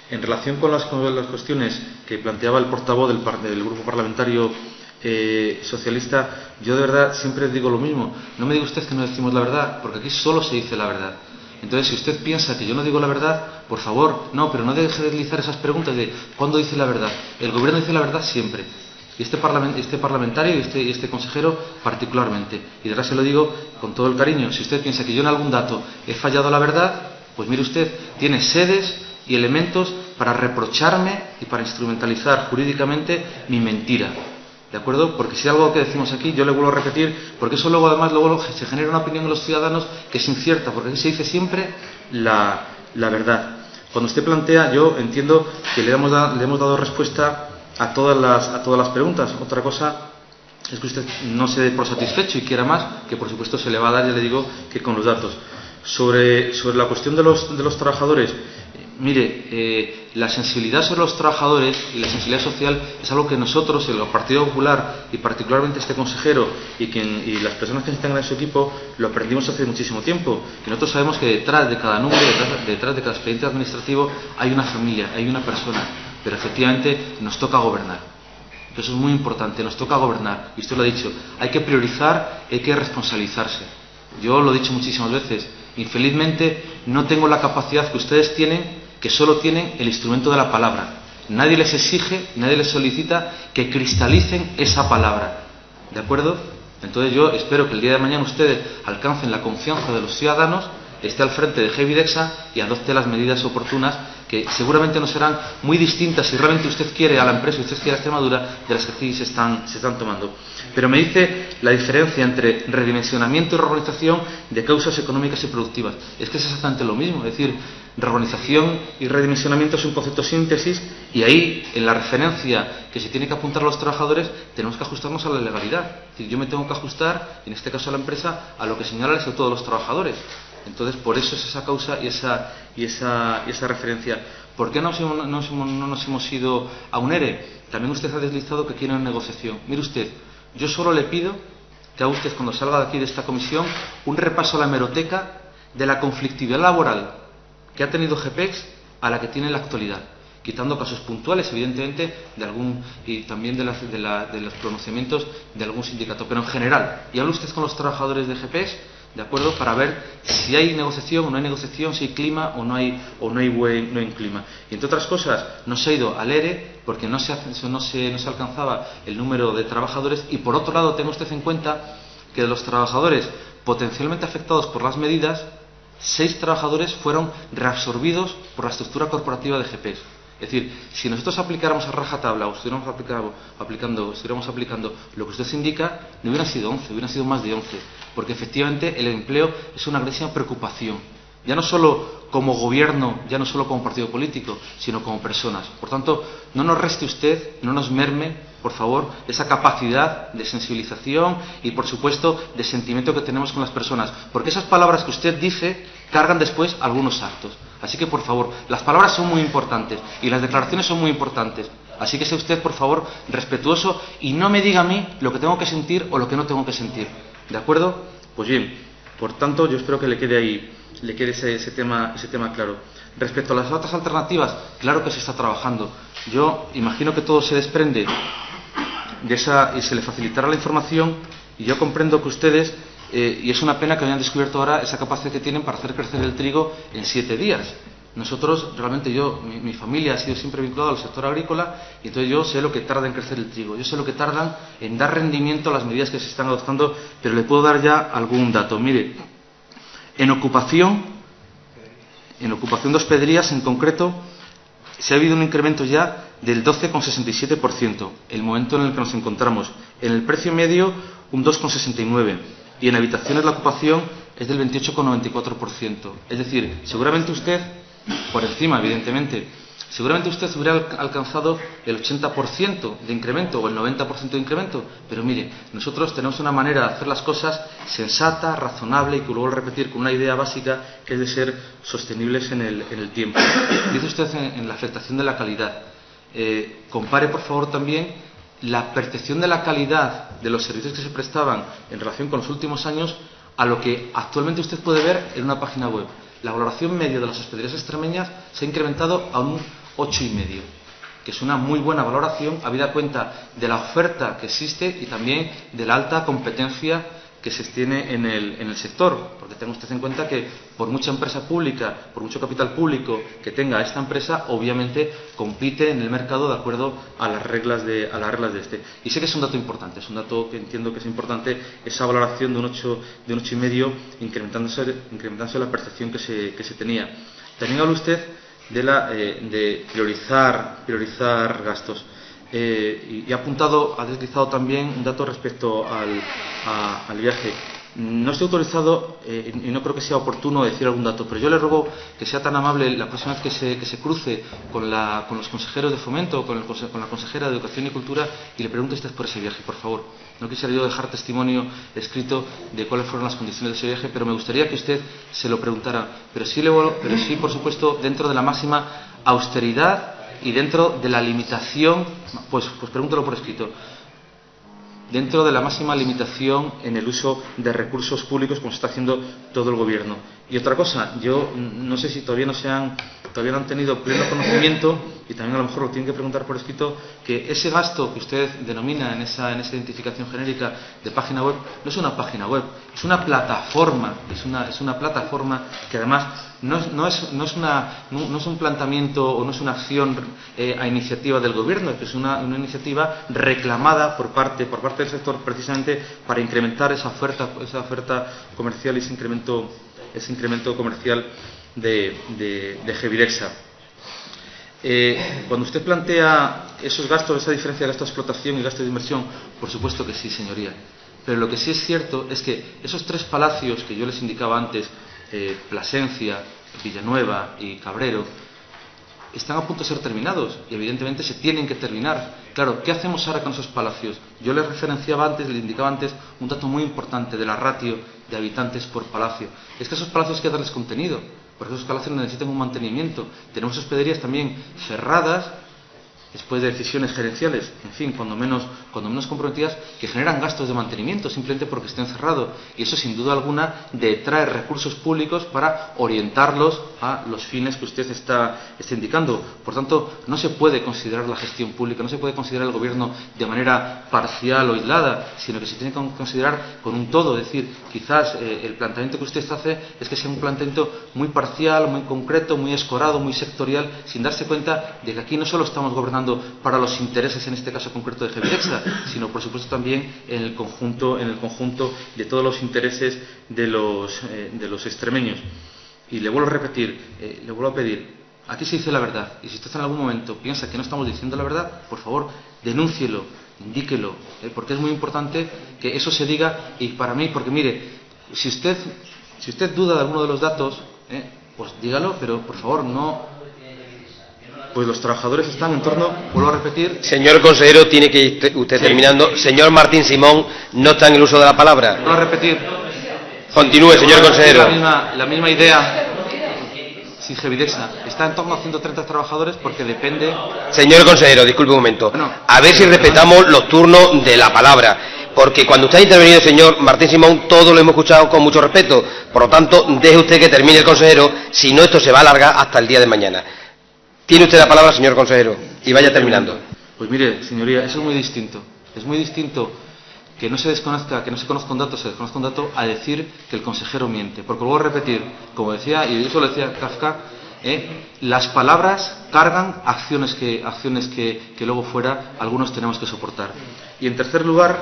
En relación con las cuestiones que planteaba el portavoz del Grupo Parlamentario Socialista, yo de verdad siempre digo lo mismo. No me diga usted que no decimos la verdad, porque aquí solo se dice la verdad. Entonces, si usted piensa que yo no digo la verdad, por favor, pero no deje de deslizar esas preguntas de ¿cuándo dice la verdad? El Gobierno dice la verdad siempre. Y este parlamentario y este consejero particularmente. Y de verdad se lo digo con todo el cariño. Si usted piensa que yo en algún dato he fallado a la verdad, pues mire usted, tiene sedes y elementos para reprocharme y para instrumentalizar jurídicamente mi mentira. ¿De acuerdo? Porque si hay algo que decimos aquí, yo le vuelvo a repetir, porque eso luego se genera una opinión en los ciudadanos que es incierta, porque aquí se dice siempre la verdad. Cuando usted plantea, yo entiendo que le hemos dado respuesta a todas las preguntas. Otra cosa es que usted no se dé por satisfecho y quiera más, que por supuesto se le va a dar, ya le digo, que con los datos. Sobre la cuestión de los trabajadores, mire, la sensibilidad sobre los trabajadores y la sensibilidad social es algo que nosotros, el Partido Popular y particularmente este consejero y las personas que se integran en su equipo, lo aprendimos hace muchísimo tiempo. Y nosotros sabemos que detrás de cada número, detrás de cada expediente administrativo, hay una familia, hay una persona. Pero efectivamente nos toca gobernar. Eso es muy importante, nos toca gobernar. Y usted lo ha dicho, hay que priorizar, hay que responsabilizarse. Yo lo he dicho muchísimas veces. Infelizmente no tengo la capacidad que ustedes tienen, que solo tienen el instrumento de la palabra. Nadie les exige, nadie les solicita que cristalicen esa palabra. ¿De acuerdo? Entonces yo espero que el día de mañana ustedes alcancen la confianza de los ciudadanos, esté al frente de Gevidexa y adopte las medidas oportunas que seguramente no serán muy distintas si realmente usted quiere a la empresa y usted quiere a Extremadura de las que aquí se están tomando. Pero me dice la diferencia entre redimensionamiento y reorganización de causas económicas y productivas. Es que es exactamente lo mismo, es decir, reorganización y redimensionamiento es un concepto síntesis y ahí, en la referencia que se tiene que apuntar a los trabajadores, tenemos que ajustarnos a la legalidad. Es decir, yo me tengo que ajustar, en este caso a la empresa, a lo que señala el Estatuto de los Trabajadores. Entonces, por eso es esa causa y esa referencia. ¿Por qué no nos hemos ido a un ERE? También usted ha deslizado que quiere una negociación. Mire usted, yo solo le pido que haga usted, cuando salga de aquí de esta comisión, un repaso a la hemeroteca de la conflictividad laboral que ha tenido GEPEX a la que tiene en la actualidad, quitando casos puntuales, evidentemente, y también de los pronunciamientos de algún sindicato, pero en general. Y hable usted con los trabajadores de GEPEX, ¿de acuerdo?, para ver si hay negociación o no hay negociación, si hay clima o no hay buen clima. Y entre otras cosas, no se ha ido al ERE porque no se alcanzaba el número de trabajadores, y por otro lado, tenga usted en cuenta que de los trabajadores potencialmente afectados por las medidas, 6 trabajadores fueron reabsorbidos por la estructura corporativa de GEPEX. Es decir, si nosotros aplicáramos a rajatabla o estuviéramos aplicando lo que usted indica, no hubieran sido 11, hubieran sido más de 11, porque efectivamente el empleo es una grandísima preocupación, ya no solo como gobierno, ya no solo como partido político, sino como personas. Por tanto, no nos reste usted, no nos merme, por favor, esa capacidad de sensibilización y, por supuesto, de sentimiento que tenemos con las personas, porque esas palabras que usted dice cargan después algunos actos. Así que, por favor, las palabras son muy importantes y las declaraciones son muy importantes. Así que sea usted, por favor, respetuoso y no me diga a mí lo que tengo que sentir o lo que no tengo que sentir. ¿De acuerdo? Pues bien, por tanto, yo espero que le quede ese tema claro. Respecto a las otras alternativas, claro que se está trabajando. Yo imagino que todo se desprende de esa y se le facilitará la información, y yo comprendo que ustedes, y es una pena que hayan descubierto ahora esa capacidad que tienen para hacer crecer el trigo en 7 días. Nosotros, realmente mi familia ha sido siempre vinculada al sector agrícola, y entonces yo sé lo que tarda en crecer el trigo, yo sé lo que tardan en dar rendimiento a las medidas que se están adoptando, pero le puedo dar ya algún dato. Mire, en ocupación de hospederías en concreto, se ha habido un incremento ya del 12,67%, el momento en el que nos encontramos. En el precio medio, un 2,69%, y en habitaciones la ocupación es del 28,94%. Es decir, seguramente usted, por encima, evidentemente, seguramente usted hubiera alcanzado el 80% de incremento o el 90% de incremento, pero mire, nosotros tenemos una manera de hacer las cosas sensata, razonable, y que vuelvo a repetir, con una idea básica que es de ser sostenibles en el tiempo. Dice usted en la afectación de la calidad. Compare, por favor, también la percepción de la calidad de los servicios que se prestaban en relación con los últimos años a lo que actualmente usted puede ver en una página web. La valoración media de las hospederías extremeñas se ha incrementado a un 8,5, que es una muy buena valoración, habida cuenta de la oferta que existe y también de la alta competencia que se tiene en el sector, porque tenga usted en cuenta que por mucha empresa pública, por mucho capital público que tenga esta empresa, obviamente compite en el mercado de acuerdo a las reglas de este. Y sé que es un dato importante, es un dato que entiendo que es importante, esa valoración de un 8,5, incrementándose la percepción que se tenía. También habla usted de priorizar gastos. Y ha deslizado también un dato respecto al viaje. No estoy autorizado y no creo que sea oportuno decir algún dato, pero yo le ruego que sea tan amable la próxima vez que se cruce con los consejeros de Fomento o con la consejera de Educación y Cultura y le pregunte usted por ese viaje, por favor. No quisiera yo dejar testimonio escrito de cuáles fueron las condiciones de ese viaje, pero me gustaría que usted se lo preguntara. Pero sí, por supuesto, dentro de la máxima austeridad y dentro de la limitación, pues pregúntelo por escrito, dentro de la máxima limitación en el uso de recursos públicos como se está haciendo todo el gobierno. Y otra cosa, yo no sé si todavía no han tenido pleno conocimiento, y también a lo mejor lo tienen que preguntar por escrito, que ese gasto que usted denomina en esa identificación genérica de página web no es una página web, es una plataforma, es una plataforma que además no es un planteamiento o no es una acción a iniciativa del gobierno, que es una iniciativa reclamada por parte del sector precisamente para incrementar esa oferta comercial y ese incremento comercial de Gevidexa. Cuando usted plantea esos gastos, esa diferencia de gasto de explotación y gasto de inversión, por supuesto que sí, señoría. Pero lo que sí es cierto es que esos 3 palacios que yo les indicaba antes, Plasencia, Villanueva y Cabrero, están a punto de ser terminados y evidentemente se tienen que terminar. Claro, ¿qué hacemos ahora con esos palacios? Yo les referenciaba antes, les indicaba antes un dato muy importante de la ratio de habitantes por palacio. Es que a esos palacios hay que darles contenido, porque esos palacios necesitan un mantenimiento. Tenemos hospederías también cerradas, después de decisiones gerenciales, en fin, cuando menos comprometidas, que generan gastos de mantenimiento simplemente porque estén cerrados. Y eso, sin duda alguna, detrae recursos públicos para orientarlos a los fines que usted está indicando. Por tanto, no se puede considerar la gestión pública, no se puede considerar el gobierno de manera parcial o aislada, sino que se tiene que considerar con un todo. Es decir, quizás el planteamiento que usted hace es que sea un planteamiento muy parcial, muy concreto, muy escorado, muy sectorial, sin darse cuenta de que aquí no solo estamos gobernando para los intereses, en este caso concreto de Gevidexa, sino por supuesto también en el conjunto de todos los intereses de los extremeños. Y le vuelvo a repetir, le vuelvo a pedir, aquí se dice la verdad, y si usted en algún momento piensa que no estamos diciendo la verdad, por favor, denúncielo, indíquelo, porque es muy importante que eso se diga. Y para mí, porque mire, si usted duda de alguno de los datos, pues dígalo, pero por favor no. Pues los trabajadores están en torno, vuelvo a repetir. Señor consejero, tiene que ir usted terminando. Señor Martín Simón, no está en el uso de la palabra. Vuelvo a repetir. Continúe, señor consejero. La misma idea. Si Gevidexa está en torno a 130 trabajadores, porque depende. Señor consejero, disculpe un momento. Bueno, a ver si respetamos los turnos de la palabra. Porque cuando usted ha intervenido, señor Martín Simón, todo lo hemos escuchado con mucho respeto. Por lo tanto, deje usted que termine el consejero, si no, esto se va a alargar hasta el día de mañana. Tiene usted la palabra, señor consejero, y vaya terminando. Pues mire, señoría, eso es muy distinto. Es muy distinto que no se conozca un dato, a decir que el consejero miente. Porque vuelvo a repetir, como decía, y eso lo decía Kafka, las palabras cargan acciones que luego fuera algunos tenemos que soportar. Y en tercer lugar,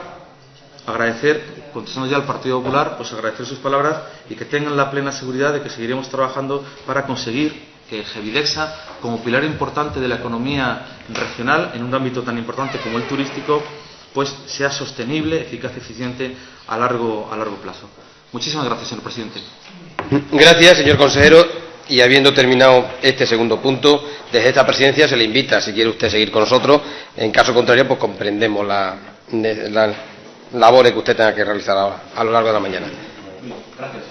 agradecer, contestando ya al Partido Popular, pues agradecer sus palabras y que tengan la plena seguridad de que seguiremos trabajando para conseguir que Gevidexa, como pilar importante de la economía regional en un ámbito tan importante como el turístico, pues sea sostenible, eficaz y eficiente a largo plazo. Muchísimas gracias, señor presidente. Gracias, señor consejero. Y habiendo terminado este segundo punto, desde esta presidencia se le invita, si quiere usted seguir con nosotros. En caso contrario, pues comprendemos las labores que usted tenga que realizar a lo largo de la mañana. Gracias.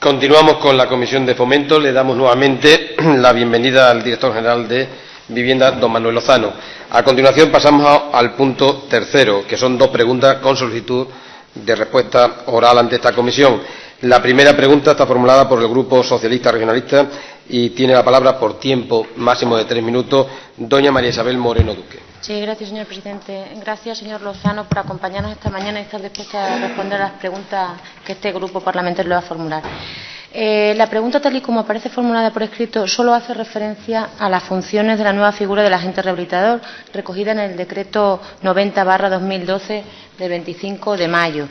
Continuamos con la Comisión de Fomento. Le damos nuevamente la bienvenida al director general de Vivienda, don Manuel Lozano. A continuación pasamos al punto tercero, que son 2 preguntas con solicitud de respuesta oral ante esta comisión. La primera pregunta está formulada por el Grupo Socialista Regionalista y tiene la palabra por tiempo máximo de 3 minutos doña María Isabel Moreno Duque. Sí, gracias, señor presidente. Gracias, señor Lozano, por acompañarnos esta mañana y estar dispuesta a responder a las preguntas que este grupo parlamentario le va a formular. La pregunta, tal y como aparece formulada por escrito, solo hace referencia a las funciones de la nueva figura del agente rehabilitador, recogida en el decreto 90/2012 del 25 de mayo.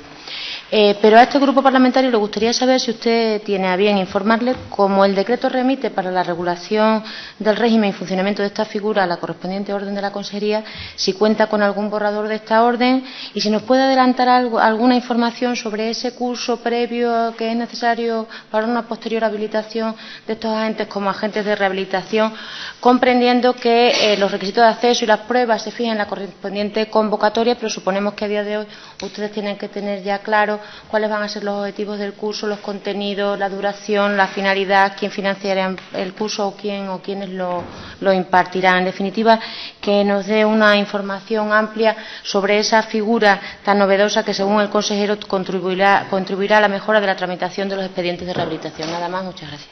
Pero a este grupo parlamentario le gustaría saber si usted tiene a bien informarle cómo el decreto remite para la regulación del régimen y funcionamiento de esta figura a la correspondiente orden de la Consejería, si cuenta con algún borrador de esta orden y si nos puede adelantar alguna información sobre ese curso previo que es necesario para una posterior habilitación de estos agentes como agentes de rehabilitación, comprendiendo que los requisitos de acceso y las pruebas se fijan en la correspondiente convocatoria, pero suponemos que a día de hoy ustedes tienen que tener ya claro cuáles van a ser los objetivos del curso, los contenidos, la duración, la finalidad, quién financiará el curso o quiénes lo impartirán. En definitiva, que nos dé una información amplia sobre esa figura tan novedosa que, según el consejero, contribuirá a la mejora de la tramitación de los expedientes de rehabilitación. Nada más, muchas gracias.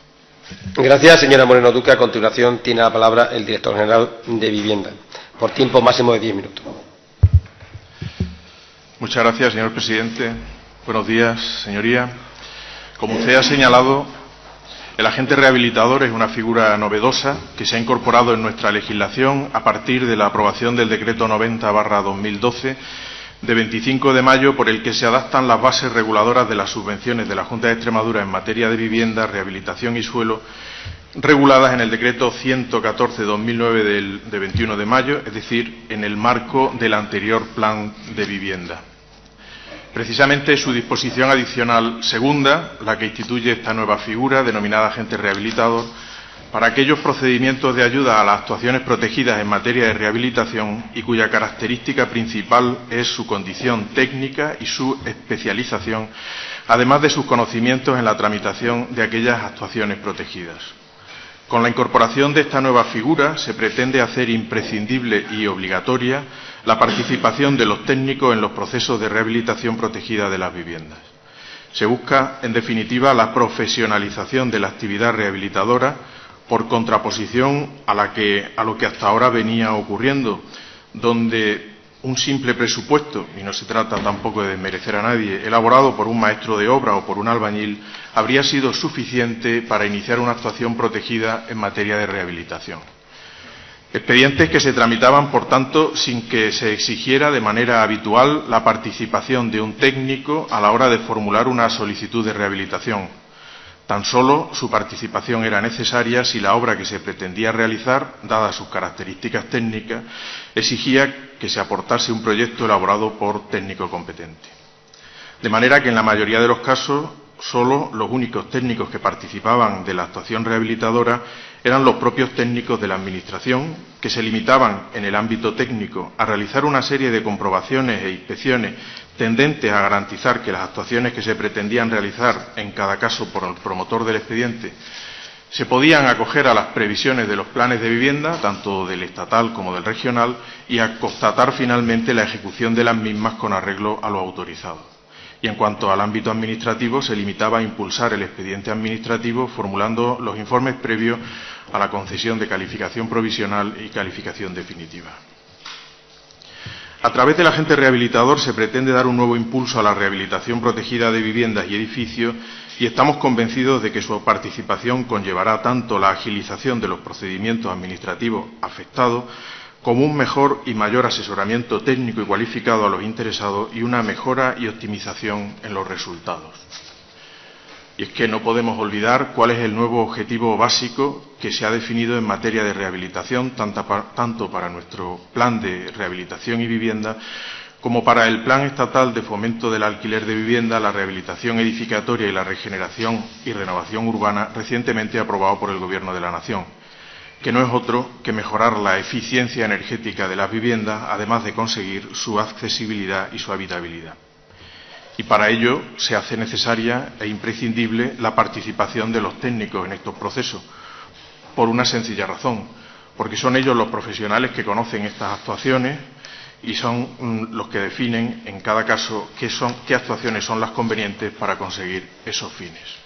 Gracias, señora Moreno Duque. A continuación tiene la palabra el director general de Vivienda, por tiempo máximo de 10 minutos. Muchas gracias, señor presidente. Buenos días, señoría. Como usted ha señalado, el agente rehabilitador es una figura novedosa que se ha incorporado en nuestra legislación a partir de la aprobación del Decreto 90/2012 de 25 de mayo, por el que se adaptan las bases reguladoras de las subvenciones de la Junta de Extremadura en materia de vivienda, rehabilitación y suelo, reguladas en el Decreto 114/2009 de 21 de mayo, es decir, en el marco del anterior Plan de Vivienda. Precisamente su disposición adicional segunda, la que instituye esta nueva figura denominada agente rehabilitador, para aquellos procedimientos de ayuda a las actuaciones protegidas en materia de rehabilitación y cuya característica principal es su condición técnica y su especialización, además de sus conocimientos en la tramitación de aquellas actuaciones protegidas. Con la incorporación de esta nueva figura se pretende hacer imprescindible y obligatoria la participación de los técnicos en los procesos de rehabilitación protegida de las viviendas. Se busca, en definitiva, la profesionalización de la actividad rehabilitadora, por contraposición a lo que hasta ahora venía ocurriendo, donde un simple presupuesto, y no se trata tampoco de desmerecer a nadie, elaborado por un maestro de obra o por un albañil, habría sido suficiente para iniciar una actuación protegida en materia de rehabilitación. Expedientes que se tramitaban, por tanto, sin que se exigiera de manera habitual la participación de un técnico a la hora de formular una solicitud de rehabilitación. Tan solo su participación era necesaria si la obra que se pretendía realizar, dadas sus características técnicas, exigía que se aportase un proyecto elaborado por técnico competente. De manera que en la mayoría de los casos, solo los únicos técnicos que participaban de la actuación rehabilitadora eran los propios técnicos de la Administración, que se limitaban en el ámbito técnico a realizar una serie de comprobaciones e inspecciones tendentes a garantizar que las actuaciones que se pretendían realizar en cada caso por el promotor del expediente se podían acoger a las previsiones de los planes de vivienda, tanto del estatal como del regional, y a constatar finalmente la ejecución de las mismas con arreglo a lo autorizado. Y en cuanto al ámbito administrativo, se limitaba a impulsar el expediente administrativo formulando los informes previos a la concesión de calificación provisional y calificación definitiva. A través del agente rehabilitador se pretende dar un nuevo impulso a la rehabilitación protegida de viviendas y edificios, y estamos convencidos de que su participación conllevará tanto la agilización de los procedimientos administrativos afectados como un mejor y mayor asesoramiento técnico y cualificado a los interesados y una mejora y optimización en los resultados. Y es que no podemos olvidar cuál es el nuevo objetivo básico que se ha definido en materia de rehabilitación, tanto para nuestro plan de rehabilitación y vivienda como para el Plan Estatal de Fomento del Alquiler de Vivienda, la Rehabilitación Edificatoria y la Regeneración y Renovación Urbana, recientemente aprobado por el Gobierno de la Nación, que no es otro que mejorar la eficiencia energética de las viviendas, además de conseguir su accesibilidad y su habitabilidad. Y para ello se hace necesaria e imprescindible la participación de los técnicos en estos procesos, por una sencilla razón, porque son ellos los profesionales que conocen estas actuaciones y son los que definen en cada caso qué actuaciones son las convenientes para conseguir esos fines.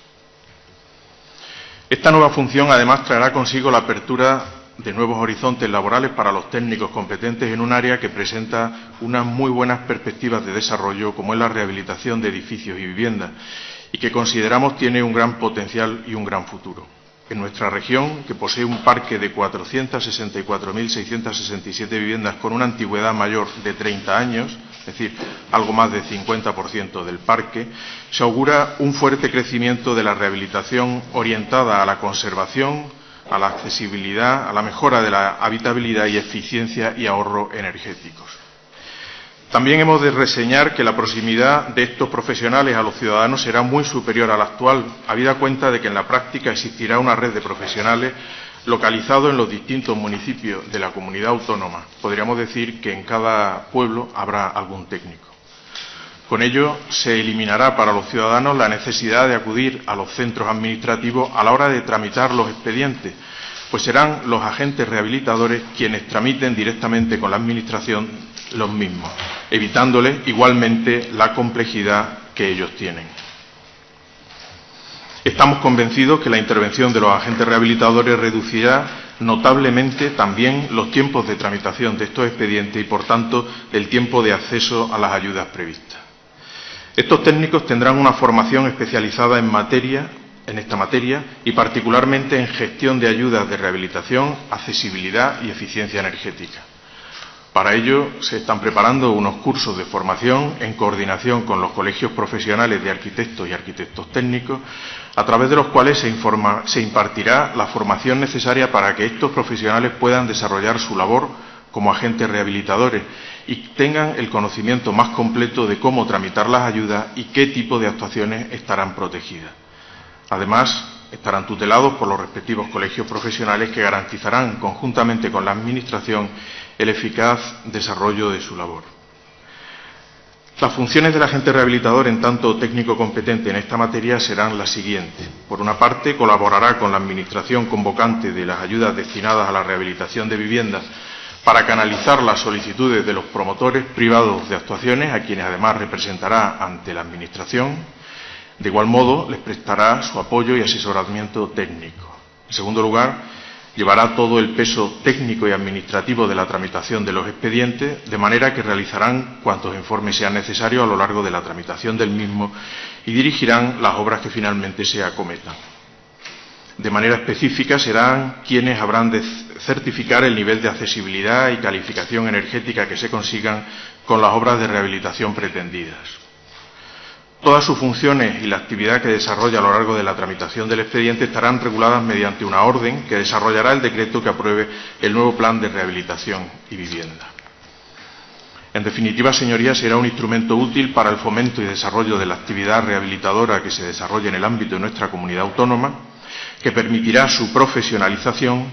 Esta nueva función, además, traerá consigo la apertura de nuevos horizontes laborales para los técnicos competentes en un área que presenta unas muy buenas perspectivas de desarrollo, como es la rehabilitación de edificios y viviendas, y que consideramos tiene un gran potencial y un gran futuro. En nuestra región, que posee un parque de 464.667 viviendas con una antigüedad mayor de 30 años, es decir, algo más del 50% del parque, se augura un fuerte crecimiento de la rehabilitación orientada a la conservación, a la accesibilidad, a la mejora de la habitabilidad y eficiencia y ahorro energéticos. También hemos de reseñar que la proximidad de estos profesionales a los ciudadanos será muy superior a la actual, habida cuenta de que en la práctica existirá una red de profesionales localizados en los distintos municipios de la comunidad autónoma. Podríamos decir que en cada pueblo habrá algún técnico. Con ello, se eliminará para los ciudadanos la necesidad de acudir a los centros administrativos a la hora de tramitar los expedientes, pues serán los agentes rehabilitadores quienes tramiten directamente con la Administración los mismos, evitándoles igualmente la complejidad que ellos tienen. Estamos convencidos que la intervención de los agentes rehabilitadores reducirá notablemente también los tiempos de tramitación de estos expedientes y, por tanto, el tiempo de acceso a las ayudas previstas. Estos técnicos tendrán una formación especializada en esta materia y particularmente en gestión de ayudas de rehabilitación, accesibilidad y eficiencia energética. Para ello se están preparando unos cursos de formación en coordinación con los colegios profesionales de arquitectos y arquitectos técnicos, a través de los cuales se impartirá la formación necesaria para que estos profesionales puedan desarrollar su labor como agentes rehabilitadores y tengan el conocimiento más completo de cómo tramitar las ayudas y qué tipo de actuaciones estarán protegidas. Además, estarán tutelados por los respectivos colegios profesionales que garantizarán, conjuntamente con la Administración, el eficaz desarrollo de su labor. Las funciones del agente rehabilitador, en tanto técnico competente en esta materia, serán las siguientes. Por una parte, colaborará con la Administración convocante de las ayudas destinadas a la rehabilitación de viviendas para canalizar las solicitudes de los promotores privados de actuaciones, a quienes además representará ante la Administración. De igual modo, les prestará su apoyo y asesoramiento técnico. En segundo lugar, llevará todo el peso técnico y administrativo de la tramitación de los expedientes, de manera que realizarán cuantos informes sean necesarios a lo largo de la tramitación del mismo y dirigirán las obras que finalmente se acometan. De manera específica, serán quienes habrán de certificar el nivel de accesibilidad y calificación energética que se consigan con las obras de rehabilitación pretendidas. Todas sus funciones y la actividad que desarrolla a lo largo de la tramitación del expediente estarán reguladas mediante una orden que desarrollará el decreto que apruebe el nuevo plan de rehabilitación y vivienda. En definitiva, señorías, será un instrumento útil para el fomento y desarrollo de la actividad rehabilitadora que se desarrolle en el ámbito de nuestra comunidad autónoma, que permitirá su profesionalización,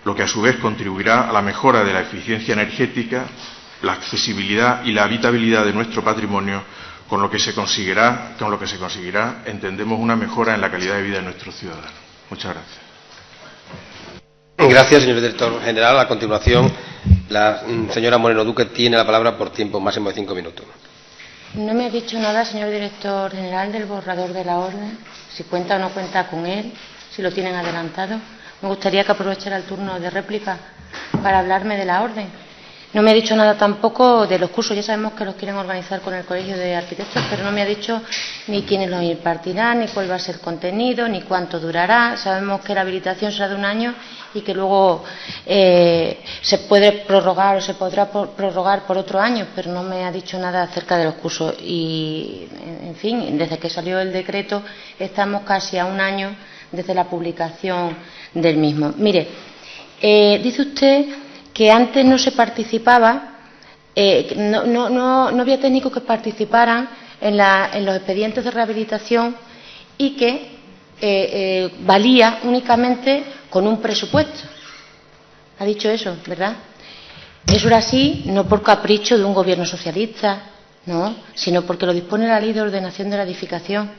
lo que a su vez contribuirá a la mejora de la eficiencia energética, la accesibilidad y la habitabilidad de nuestro patrimonio, con lo que se conseguirá, entendemos, una mejora en la calidad de vida de nuestros ciudadanos. Muchas gracias. Gracias, señor director general. A continuación, la señora Moreno Duque tiene la palabra por tiempo máximo de 5 minutos. No me ha dicho nada, señor director general, del borrador de la orden, si cuenta o no cuenta con él, si lo tienen adelantado. Me gustaría que aprovechara el turno de réplica para hablarme de la orden. No me ha dicho nada tampoco de los cursos. Ya sabemos que los quieren organizar con el Colegio de Arquitectos, pero no me ha dicho ni quiénes los impartirán, ni cuál va a ser el contenido, ni cuánto durará. Sabemos que la habilitación será de 1 año y que luego se puede prorrogar o se podrá prorrogar por otro año, pero no me ha dicho nada acerca de los cursos. Y, en fin, desde que salió el decreto estamos casi a 1 año desde la publicación del mismo. Mire, dice usted que antes no se participaba, no había técnicos que participaran en los expedientes de rehabilitación y que valía únicamente con un presupuesto. Ha dicho eso, ¿verdad? Eso era así, no por capricho de un gobierno socialista, no, sino porque lo dispone la Ley de Ordenación de la Edificación,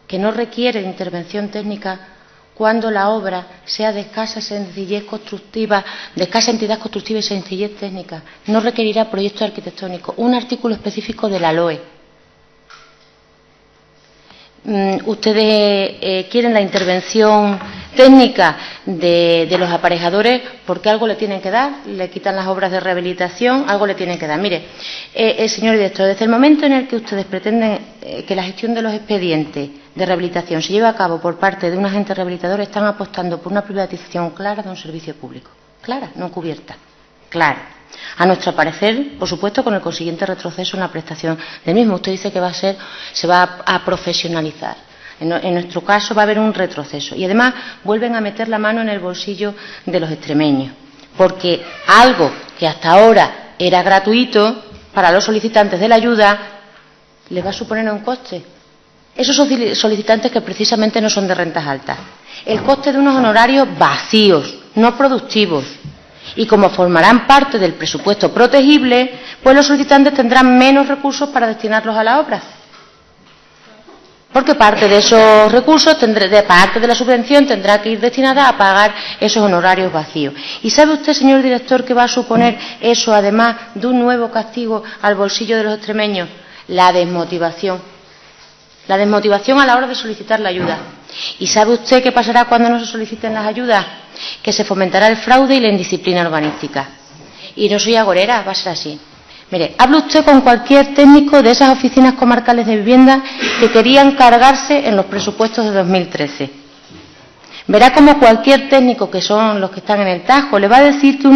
que no requiere de intervención técnica cuando la obra sea de escasa sencillez constructiva, de escasa entidad constructiva y sencillez técnica. No requerirá proyecto arquitectónico. Un artículo específico de la LOE. Ustedes quieren la intervención técnica de los aparejadores porque algo le tienen que dar, le quitan las obras de rehabilitación, algo le tienen que dar. Mire, señor director, desde el momento en el que ustedes pretenden que la gestión de los expedientes de rehabilitación se lleve a cabo por parte de un agente rehabilitador, están apostando por una privatización clara de un servicio público. Clara, no cubierta. Clara. A nuestro parecer, por supuesto, con el consiguiente retroceso en la prestación del mismo. Usted dice que se va a profesionalizar. En nuestro caso va a haber un retroceso. Y además vuelven a meter la mano en el bolsillo de los extremeños. Porque algo que hasta ahora era gratuito para los solicitantes de la ayuda les va a suponer un coste. Esos solicitantes que precisamente no son de rentas altas. El coste de unos honorarios vacíos, no productivos. Y como formarán parte del presupuesto protegible, pues los solicitantes tendrán menos recursos para destinarlos a la obra. Porque parte de esos recursos, parte de la subvención, tendrá que ir destinada a pagar esos honorarios vacíos. ¿Y sabe usted, señor director, qué va a suponer eso, además de un nuevo castigo al bolsillo de los extremeños? La desmotivación. La desmotivación a la hora de solicitar la ayuda. ¿Y sabe usted qué pasará cuando no se soliciten las ayudas? Que se fomentará el fraude y la indisciplina urbanística. Y no soy agorera, va a ser así. Mire, hable usted con cualquier técnico de esas oficinas comarcales de vivienda que querían cargarse en los presupuestos de 2013. Verá como cualquier técnico, que son los que están en el Tajo, le va a decir que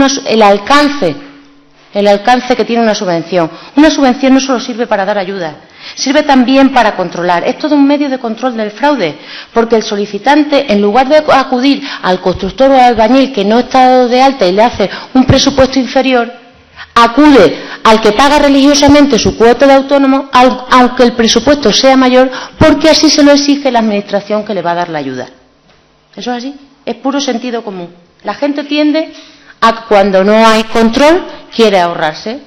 el alcance que tiene una subvención. Una subvención no solo sirve para dar ayuda, sirve también para controlar. Es todo un medio de control del fraude, porque el solicitante, en lugar de acudir al constructor o al albañil que no está dado de alta y le hace un presupuesto inferior, acude al que paga religiosamente su cuota de autónomo, aunque el presupuesto sea mayor, porque así se lo exige la administración que le va a dar la ayuda. Eso es así, es puro sentido común. La gente tiende a, cuando no hay control, quiere ahorrarse.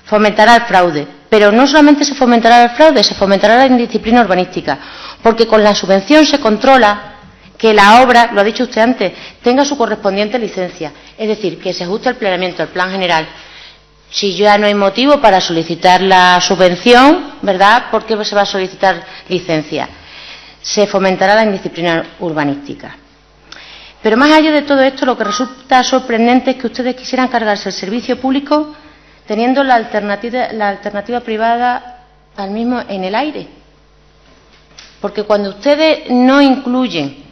Fomentará el fraude, pero no solamente se fomentará el fraude, se fomentará la indisciplina urbanística, porque con la subvención se controla que la obra, lo ha dicho usted antes, tenga su correspondiente licencia, es decir, que se ajuste el planeamiento, el plan general. Si ya no hay motivo para solicitar la subvención, ¿verdad?, ¿por qué se va a solicitar licencia? Se fomentará la indisciplina urbanística. Pero más allá de todo esto, lo que resulta sorprendente es que ustedes quisieran cargarse el servicio público teniendo la alternativa privada al mismo en el aire. Porque cuando ustedes no incluyen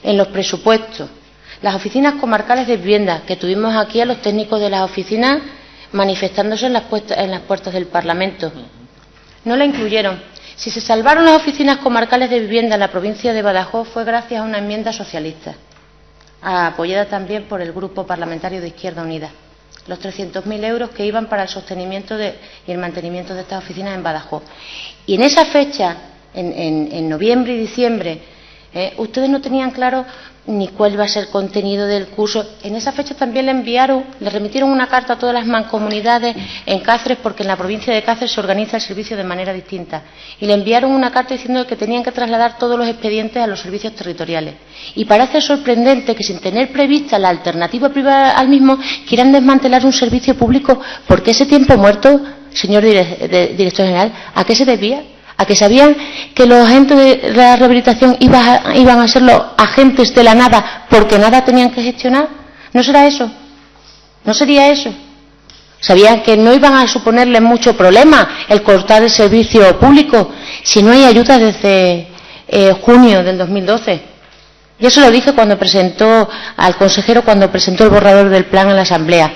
en los presupuestos las oficinas comarcales de vivienda, que tuvimos aquí a los técnicos de las oficinas manifestándose en las puertas del Parlamento, no la incluyeron. Si se salvaron las oficinas comarcales de vivienda en la provincia de Badajoz fue gracias a una enmienda socialista, apoyada también por el Grupo Parlamentario de Izquierda Unida. Los 300.000 euros que iban para el sostenimiento y el mantenimiento de estas oficinas en Badajoz. Y en esa fecha, en noviembre y diciembre, ustedes no tenían claro ni cuál iba a ser el contenido del curso. En esa fecha también le remitieron una carta a todas las mancomunidades en Cáceres, porque en la provincia de Cáceres se organiza el servicio de manera distinta. Y le enviaron una carta diciendo que tenían que trasladar todos los expedientes a los servicios territoriales. Y parece sorprendente que, sin tener prevista la alternativa privada al mismo, quieran desmantelar un servicio público, porque ese tiempo muerto, señor director general, ¿a qué se debía? ¿A que sabían que los agentes de la rehabilitación iban a ser los agentes de la nada porque nada tenían que gestionar? ¿No será eso? ¿No sería eso? ¿Sabían que no iban a suponerles mucho problema el cortar el servicio público si no hay ayuda desde junio del 2012? Yo se lo dije al consejero cuando presentó el borrador del plan en la Asamblea.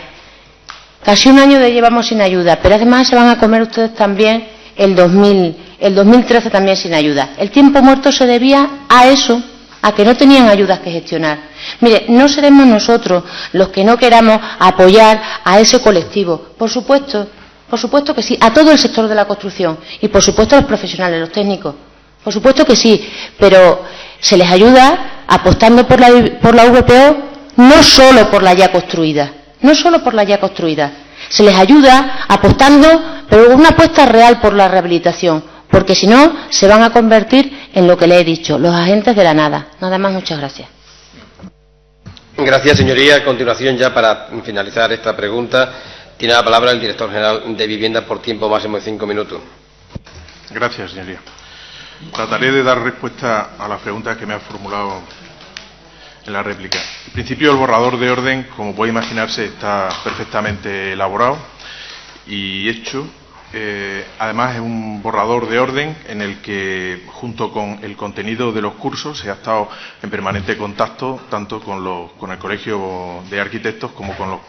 Casi un año llevamos sin ayuda, pero además se van a comer ustedes también el 2013 también sin ayuda. El tiempo muerto se debía a eso, a que no tenían ayudas que gestionar. Mire, no seremos nosotros los que no queramos apoyar a ese colectivo. Por supuesto que sí, a todo el sector de la construcción y por supuesto a los profesionales, los técnicos. Por supuesto que sí, pero se les ayuda apostando por la VPO, no solo por la ya construida, se les ayuda apostando, pero una apuesta real por la rehabilitación, porque si no se van a convertir en lo que le he dicho, los agentes de la nada. Nada más, muchas gracias. Gracias, señoría. A continuación, ya para finalizar esta pregunta, tiene la palabra el director general de Vivienda por tiempo máximo de 5 minutos. Gracias, señoría. Trataré de dar respuesta a las preguntas que me ha formulado en la réplica. En principio, el borrador de orden, como puede imaginarse, está perfectamente elaborado y hecho. Además, es un borrador de orden en el que, junto con el contenido de los cursos, se ha estado en permanente contacto tanto con el Colegio de Arquitectos como con los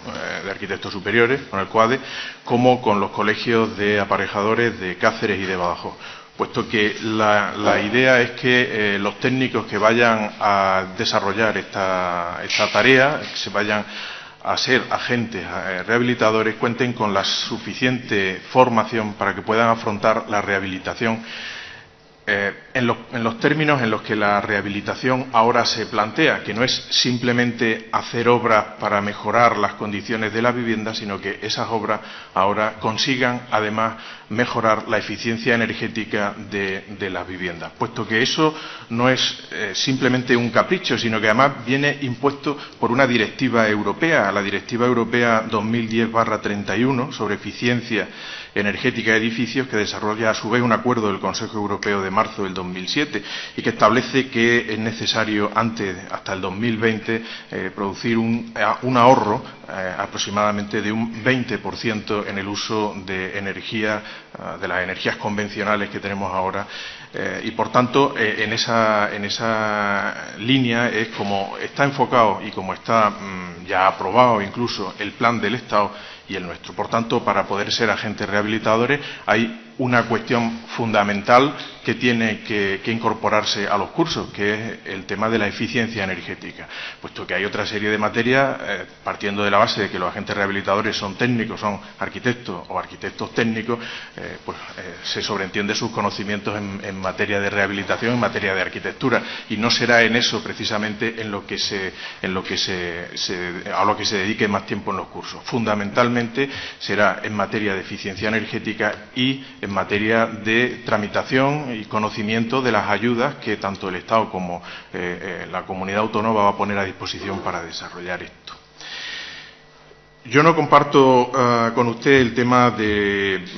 de Arquitectos Superiores, con el COADE, como con los colegios de aparejadores de Cáceres y de Badajoz, puesto que la idea es que los técnicos que vayan a desarrollar esta tarea, que se vayan a ser agentes rehabilitadores, cuenten con la suficiente formación para que puedan afrontar la rehabilitación en los términos en los que la rehabilitación ahora se plantea, que no es simplemente hacer obras para mejorar las condiciones de la vivienda, sino que esas obras ahora consigan, además, mejorar la eficiencia energética de las viviendas, puesto que eso no es simplemente un capricho, sino que además viene impuesto por una directiva europea, la Directiva Europea 2010/31 sobre eficiencia energética de edificios, que desarrolla a su vez un acuerdo del Consejo Europeo de marzo del 2007 y que establece que es necesario hasta el 2020 producir un ahorro aproximadamente de un 20% en el uso de energía, de las energías convencionales que tenemos ahora, y por tanto en esa línea es como está enfocado y como está ya aprobado incluso el plan del Estado y el nuestro. Por tanto, para poder ser agentes rehabilitadores hay una cuestión fundamental que tiene que incorporarse a los cursos, que es el tema de la eficiencia energética, puesto que hay otra serie de materias, partiendo de la base de que los agentes rehabilitadores son técnicos, son arquitectos o arquitectos técnicos, se sobreentiende sus conocimientos en materia de rehabilitación, en materia de arquitectura, y no será en eso precisamente a lo que se dedique más tiempo en los cursos. Fundamentalmente será en materia de eficiencia energética y en materia de tramitación y conocimiento de las ayudas que tanto el Estado como la comunidad autónoma va a poner a disposición para desarrollar esto. Yo no comparto con usted el tema del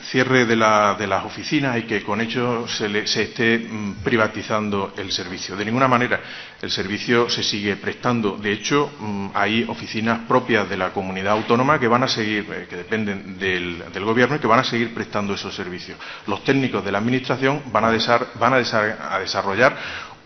cierre de las oficinas y que con ello se esté privatizando el servicio. De ninguna manera. El servicio se sigue prestando. De hecho, hay oficinas propias de la comunidad autónoma que van a seguir, que dependen del Gobierno y que van a seguir prestando esos servicios. Los técnicos de la Administración van a desarrollar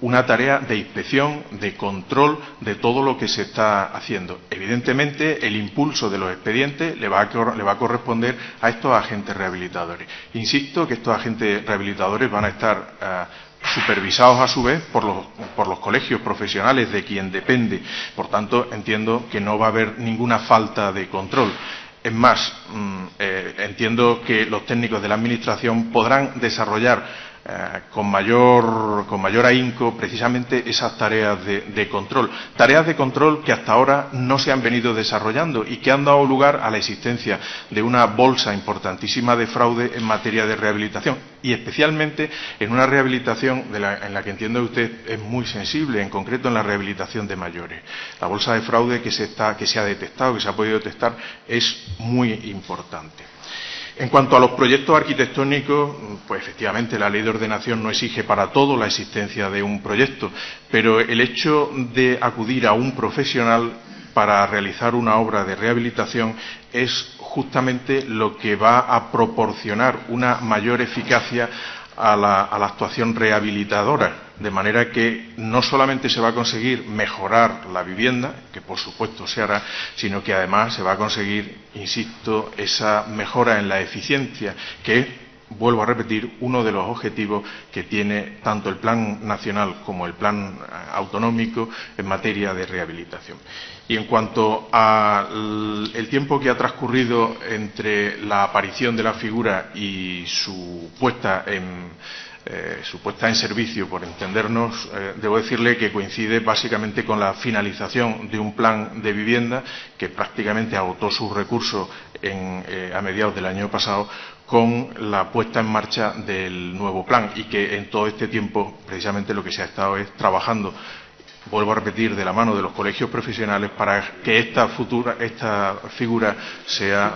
una tarea de inspección, de control de todo lo que se está haciendo. Evidentemente, el impulso de los expedientes le va a corresponder a estos agentes rehabilitadores. Insisto que estos agentes rehabilitadores van a estar supervisados a su vez por los colegios profesionales de quien depende. Por tanto, entiendo que no va a haber ninguna falta de control. Es más, entiendo que los técnicos de la Administración podrán desarrollar con mayor ahínco precisamente esas tareas de control. Tareas de control que hasta ahora no se han venido desarrollando y que han dado lugar a la existencia de una bolsa importantísima de fraude en materia de rehabilitación y especialmente en una rehabilitación en la que entiendo que usted es muy sensible, en concreto en la rehabilitación de mayores. La bolsa de fraude que se ha detectado, que se ha podido detectar, es muy importante. En cuanto a los proyectos arquitectónicos, pues efectivamente la Ley de Ordenación no exige para todo la existencia de un proyecto, pero el hecho de acudir a un profesional para realizar una obra de rehabilitación es justamente lo que va a proporcionar una mayor eficacia a la actuación rehabilitadora, de manera que no solamente se va a conseguir mejorar la vivienda, que por supuesto se hará, sino que además se va a conseguir, insisto, esa mejora en la eficiencia, que es, vuelvo a repetir, uno de los objetivos que tiene tanto el Plan Nacional como el Plan Autonómico en materia de rehabilitación. Y en cuanto al tiempo que ha transcurrido entre la aparición de la figura y su puesta en servicio, por entendernos, debo decirle que coincide básicamente con la finalización de un plan de vivienda que prácticamente agotó sus recursos a mediados del año pasado, con la puesta en marcha del nuevo plan, y que en todo este tiempo precisamente lo que se ha estado es trabajando, vuelvo a repetir, de la mano de los colegios profesionales para que esta figura sea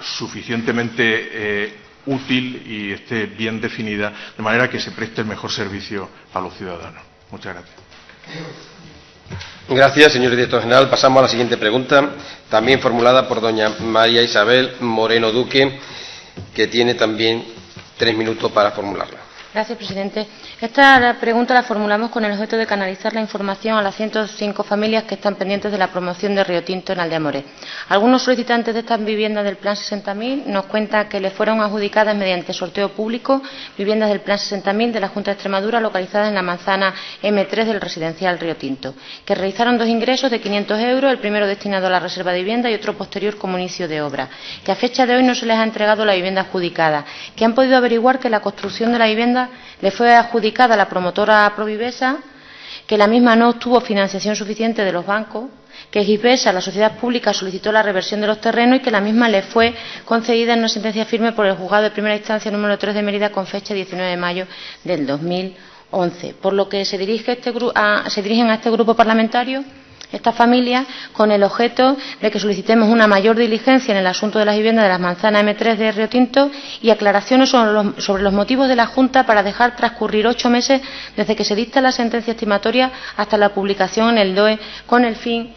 suficientemente útil y esté bien definida, de manera que se preste el mejor servicio a los ciudadanos. Muchas gracias. Gracias, señor director general. Pasamos a la siguiente pregunta, también formulada por doña María Isabel Moreno Duque, que tiene también 3 minutos para formularla. Gracias, presidente. Esta pregunta la formulamos con el objeto de canalizar la información a las 105 familias que están pendientes de la promoción de Río Tinto en Aldeamores. Algunos solicitantes de estas viviendas del Plan 60.000 nos cuentan que les fueron adjudicadas mediante sorteo público viviendas del Plan 60.000 de la Junta de Extremadura localizadas en la manzana M3 del residencial Río Tinto, que realizaron 2 ingresos de 500 euros, el primero destinado a la reserva de vivienda y otro posterior como inicio de obra, que a fecha de hoy no se les ha entregado la vivienda adjudicada, que han podido averiguar que la construcción de la vivienda hipoteca le fue adjudicada a la promotora Provivesa, que la misma no obtuvo financiación suficiente de los bancos, que Givesa, la sociedad pública, solicitó la reversión de los terrenos y que la misma le fue concedida en una sentencia firme por el Juzgado de Primera Instancia número 3 de Mérida con fecha 19 de mayo del 2011. Por lo que se dirigen a este grupo parlamentario estas familias con el objeto de que solicitemos una mayor diligencia en el asunto de las viviendas de las manzanas M3 de Río Tinto y aclaraciones sobre los motivos de la Junta para dejar transcurrir 8 meses desde que se dicta la sentencia estimatoria hasta la publicación en el DOE, con el fin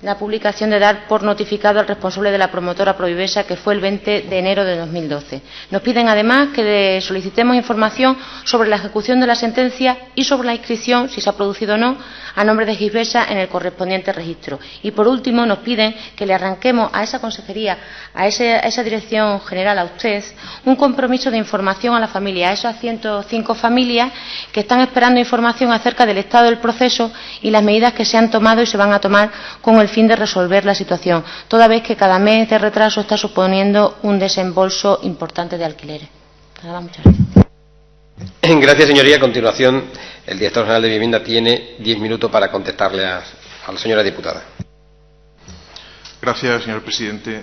la publicación de dar por notificado al responsable de la promotora Provivesa, que fue el 20 de enero de 2012. Nos piden además que le solicitemos información sobre la ejecución de la sentencia y sobre la inscripción, si se ha producido o no, a nombre de Givesa en el correspondiente registro. Y por último nos piden que le arranquemos a esa consejería, a esa dirección general, a usted, un compromiso de información a la familia, a esas 105 familias que están esperando información acerca del estado del proceso y las medidas que se han tomado y se van a tomar con el fin de resolver la situación, toda vez que cada mes de retraso está suponiendo un desembolso importante de alquileres. Nada más, muchas gracias. Gracias, señoría. A continuación, el director general de Vivienda tiene 10 minutos para contestarle a la señora diputada. Gracias, señor presidente.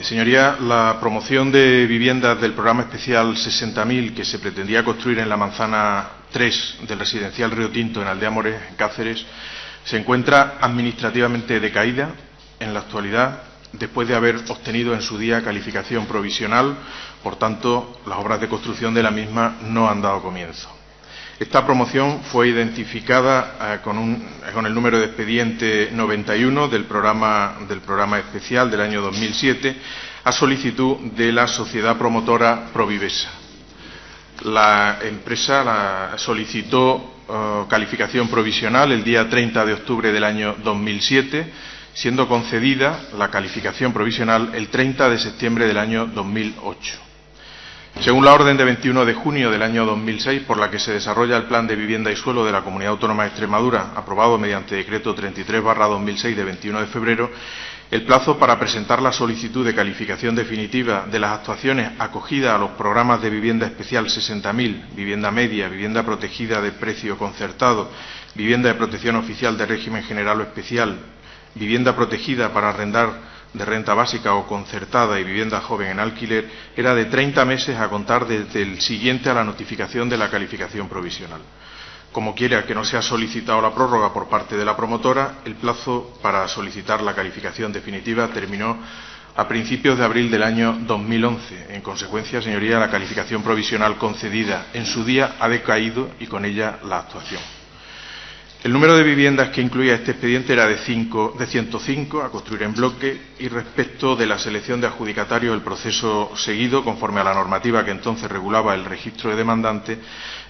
Señoría, la promoción de viviendas del programa especial 60.000 que se pretendía construir en la manzana 3 del residencial Río Tinto en Aldea Mores, Cáceres, se encuentra administrativamente decaída en la actualidad, después de haber obtenido en su día calificación provisional. Por tanto, las obras de construcción de la misma no han dado comienzo. Esta promoción fue identificada con el número de expediente 91 del programa especial del año 2007 a solicitud de la sociedad promotora Provivesa. La empresa solicitó calificación provisional el día 30 de octubre del año 2007, siendo concedida la calificación provisional el 30 de septiembre del año 2008. Según la orden de 21 de junio del año 2006, por la que se desarrolla el Plan de Vivienda y Suelo de la Comunidad Autónoma de Extremadura, aprobado mediante Decreto 33/2006 de 21 de febrero, el plazo para presentar la solicitud de calificación definitiva de las actuaciones acogidas a los programas de vivienda especial 60.000, vivienda media, vivienda protegida de precio concertado, vivienda de protección oficial de régimen general o especial, vivienda protegida para arrendar de renta básica o concertada y vivienda joven en alquiler, era de 30 meses a contar desde el siguiente a la notificación de la calificación provisional. Como quiera que no se ha solicitado la prórroga por parte de la promotora, el plazo para solicitar la calificación definitiva terminó a principios de abril del año 2011. En consecuencia, señoría, la calificación provisional concedida en su día ha decaído y con ella la actuación. El número de viviendas que incluía este expediente era de 105 a construir en bloque, y respecto de la selección de adjudicatarios, el proceso seguido conforme a la normativa que entonces regulaba el registro de demandantes,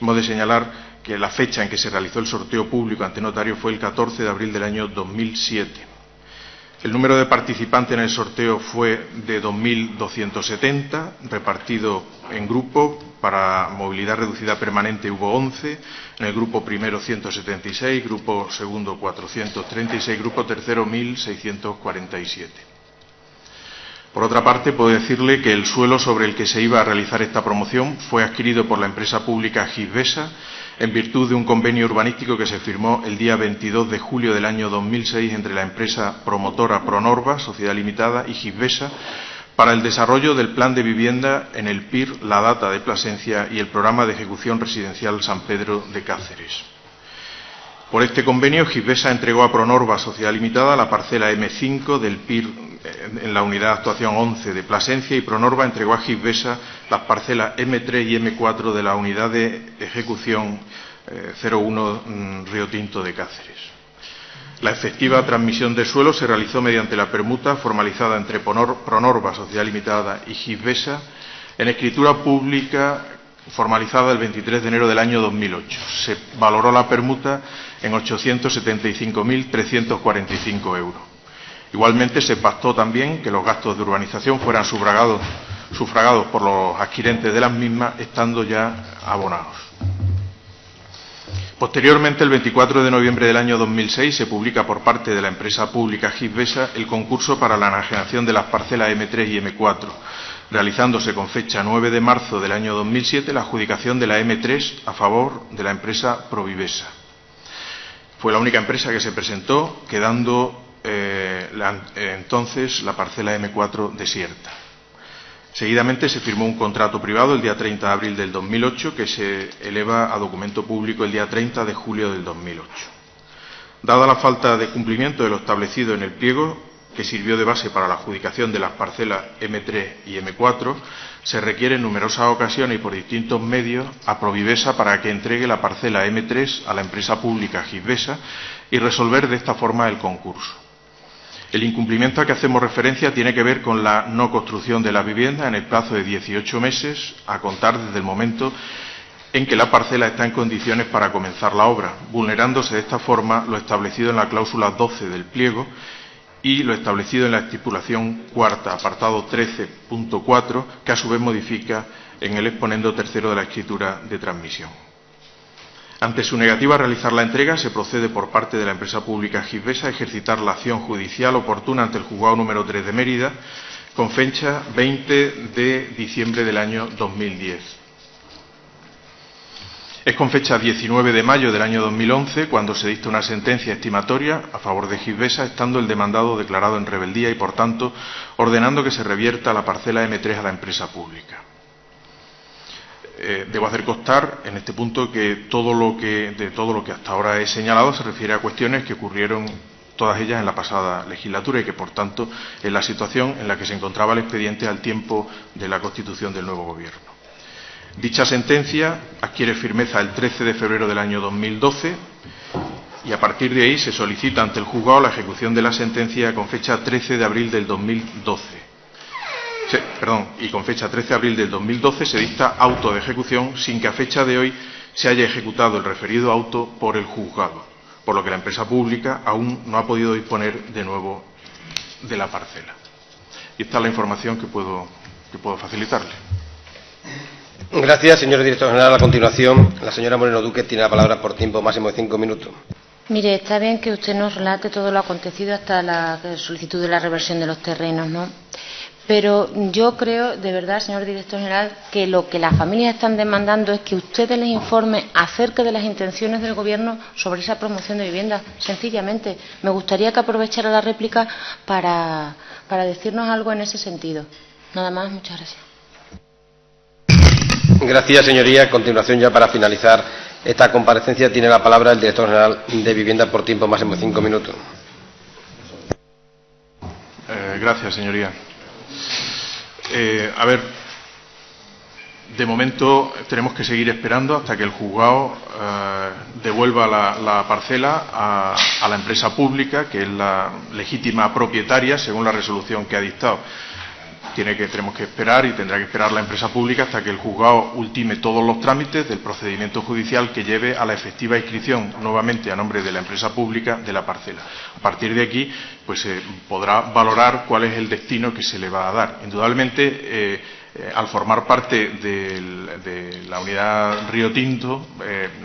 hemos de señalar que la fecha en que se realizó el sorteo público ante notario fue el 14 de abril del año 2007. El número de participantes en el sorteo fue de 2.270, repartido en grupos. Para movilidad reducida permanente hubo 11, en el grupo primero 176, grupo segundo 436, grupo tercero 1.647. Por otra parte, puedo decirle que el suelo sobre el que se iba a realizar esta promoción fue adquirido por la empresa pública Givesa en virtud de un convenio urbanístico que se firmó el día 22 de julio del año 2006 entre la empresa promotora Pronorva, Sociedad Limitada, y Givesa para el desarrollo del plan de vivienda en el PIR La Data de Plasencia y el programa de ejecución residencial San Pedro de Cáceres. Por este convenio, Givesa entregó a Pronorva, Sociedad Limitada, la parcela M5 del PIR en la unidad de actuación 11 de Plasencia, y Pronorva entregó a Givesa las parcelas M3 y M4 de la unidad de ejecución 01 Río Tinto de Cáceres. La efectiva transmisión de suelo se realizó mediante la permuta formalizada entre Pronorva, Sociedad Limitada, y Givesa en escritura pública formalizada el 23 de enero del año 2008. Se valoró la permuta en 875.345 euros. Igualmente se pactó también que los gastos de urbanización fueran sufragados por los adquirentes de las mismas, estando ya abonados. Posteriormente, el 24 de noviembre del año 2006, se publica por parte de la empresa pública Givesa el concurso para la enajenación de las parcelas M3 y M4 realizándose con fecha 9 de marzo del año 2007 la adjudicación de la M3 a favor de la empresa Provivesa. Fue la única empresa que se presentó, quedando entonces la parcela M4 desierta. Seguidamente se firmó un contrato privado el día 30 de abril del 2008 que se eleva a documento público el día 30 de julio del 2008. Dada la falta de cumplimiento de lo establecido en el pliego, que sirvió de base para la adjudicación de las parcelas M3 y M4, se requiere en numerosas ocasiones y por distintos medios a Provivesa para que entregue la parcela M3 a la empresa pública Gibesa y resolver de esta forma el concurso. El incumplimiento a que hacemos referencia tiene que ver con la no construcción de la vivienda en el plazo de 18 meses a contar desde el momento en que la parcela está en condiciones para comenzar la obra, vulnerándose de esta forma lo establecido en la cláusula 12 del pliego y lo establecido en la estipulación cuarta, apartado 13.4, que a su vez modifica en el exponendo tercero de la escritura de transmisión. Ante su negativa a realizar la entrega, se procede por parte de la empresa pública Gibesa a ejercitar la acción judicial oportuna ante el juzgado número 3 de Mérida, con fecha 20 de diciembre del año 2010. Es con fecha 19 de mayo del año 2011 cuando se dicta una sentencia estimatoria a favor de Gibesa, estando el demandado declarado en rebeldía y, por tanto, ordenando que se revierta la parcela M3 a la empresa pública. Debo hacer constar en este punto que de todo lo que hasta ahora he señalado se refiere a cuestiones que ocurrieron todas ellas en la pasada legislatura y que, por tanto, es la situación en la que se encontraba el expediente al tiempo de la constitución del nuevo Gobierno. Dicha sentencia adquiere firmeza el 13 de febrero del año 2012 y a partir de ahí se solicita ante el juzgado la ejecución de la sentencia con fecha 13 de abril del 2012. Y con fecha 13 de abril del 2012 se dicta auto de ejecución sin que a fecha de hoy se haya ejecutado el referido auto por el juzgado, por lo que la empresa pública aún no ha podido disponer de nuevo de la parcela. Y esta es la información que puedo facilitarle. Gracias, señor director general. A continuación, la señora Moreno Duque tiene la palabra por tiempo máximo de 5 minutos. Mire, está bien que usted nos relate todo lo acontecido hasta la solicitud de la reversión de los terrenos, ¿no? Pero yo creo, de verdad, señor director general, que lo que las familias están demandando es que ustedes les informen acerca de las intenciones del Gobierno sobre esa promoción de vivienda. Sencillamente, me gustaría que aprovechara la réplica para decirnos algo en ese sentido. Nada más, muchas gracias. Gracias, señoría. A continuación, ya para finalizar esta comparecencia, tiene la palabra el director general de Vivienda por tiempo máximo de 5 minutos. Gracias, señoría. De momento tenemos que seguir esperando hasta que el juzgado devuelva la parcela a la empresa pública, que es la legítima propietaria según la resolución que ha dictado. Tenemos que esperar y tendrá que esperar la empresa pública hasta que el juzgado ultime todos los trámites del procedimiento judicial que lleve a la efectiva inscripción nuevamente a nombre de la empresa pública de la parcela. A partir de aquí, pues se podrá valorar cuál es el destino que se le va a dar. Indudablemente, al formar parte de la unidad Río Tinto,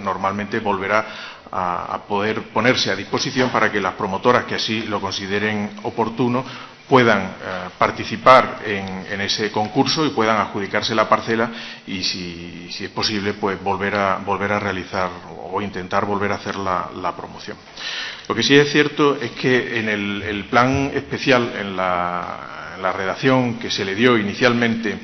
normalmente volverá a poder ponerse a disposición para que las promotoras que así lo consideren oportuno puedan participar en ese concurso y puedan adjudicarse la parcela y, si es posible, pues volver a realizar o intentar volver a hacer la promoción. Lo que sí es cierto es que en el plan especial, en la redacción que se le dio inicialmente,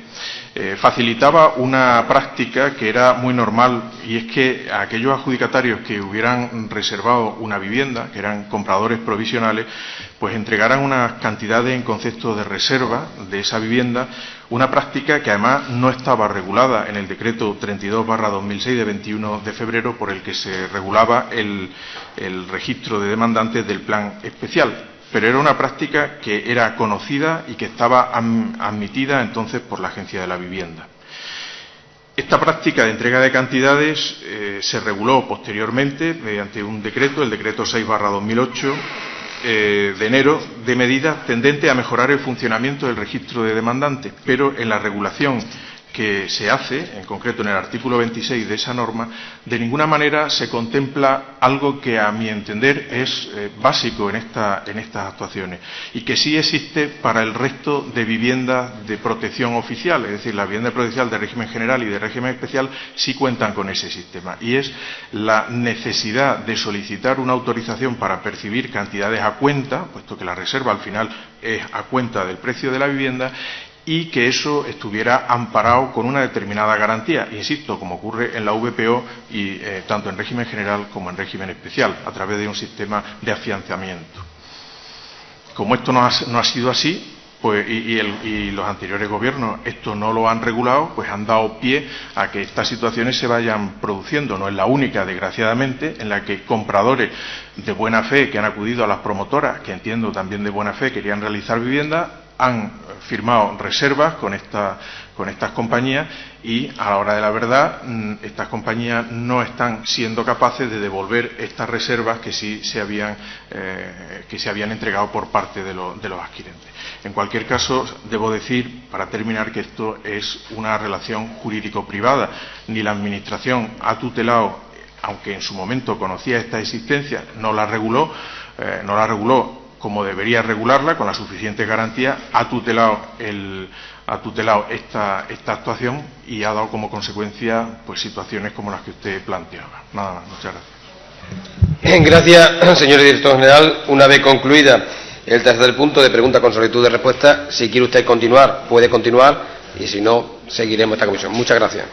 facilitaba una práctica que era muy normal, y es que a aquellos adjudicatarios que hubieran reservado una vivienda, que eran compradores provisionales, pues entregaran unas cantidades en concepto de reserva de esa vivienda, una práctica que además no estaba regulada en el decreto 32/2006 de 21 de febrero por el que se regulaba el registro de demandantes del plan especial. Pero era una práctica que era conocida y que estaba admitida entonces por la Agencia de la Vivienda. Esta práctica de entrega de cantidades se reguló posteriormente mediante un decreto, el decreto 6/2008, de enero, de medidas tendentes a mejorar el funcionamiento del registro de demandantes, pero en la regulación que se hace, en concreto en el artículo 26 de esa norma, de ninguna manera se contempla algo que, a mi entender, es básico en estas actuaciones y que sí existe para el resto de viviendas de protección oficial, es decir, las viviendas de protección de régimen general y de régimen especial sí cuentan con ese sistema, y es la necesidad de solicitar una autorización para percibir cantidades a cuenta, puesto que la reserva al final es a cuenta del precio de la vivienda, y que eso estuviera amparado con una determinada garantía, insisto, como ocurre en la VPO y tanto en régimen general como en régimen especial, a través de un sistema de afianzamiento. Como esto no ha sido así, pues, y los anteriores gobiernos esto no lo han regulado, pues han dado pie a que estas situaciones se vayan produciendo. No es la única, desgraciadamente, en la que compradores de buena fe que han acudido a las promotoras, que entiendo también de buena fe querían realizar vivienda, han firmado reservas con estas compañías y, a la hora de la verdad, estas compañías no están siendo capaces de devolver estas reservas que sí se habían entregado por parte de los adquirentes. En cualquier caso, debo decir, para terminar, que esto es una relación jurídico-privada. Ni la Administración ha tutelado, aunque en su momento conocía esta existencia, no la reguló como debería regularla, con la suficiente garantía, ha tutelado esta actuación y ha dado como consecuencia pues situaciones como las que usted planteaba. Nada más, muchas gracias. Gracias, señor director general. Una vez concluida el tercer punto de pregunta con solicitud de respuesta, si quiere usted continuar, puede continuar, y si no, seguiremos esta comisión. Muchas gracias.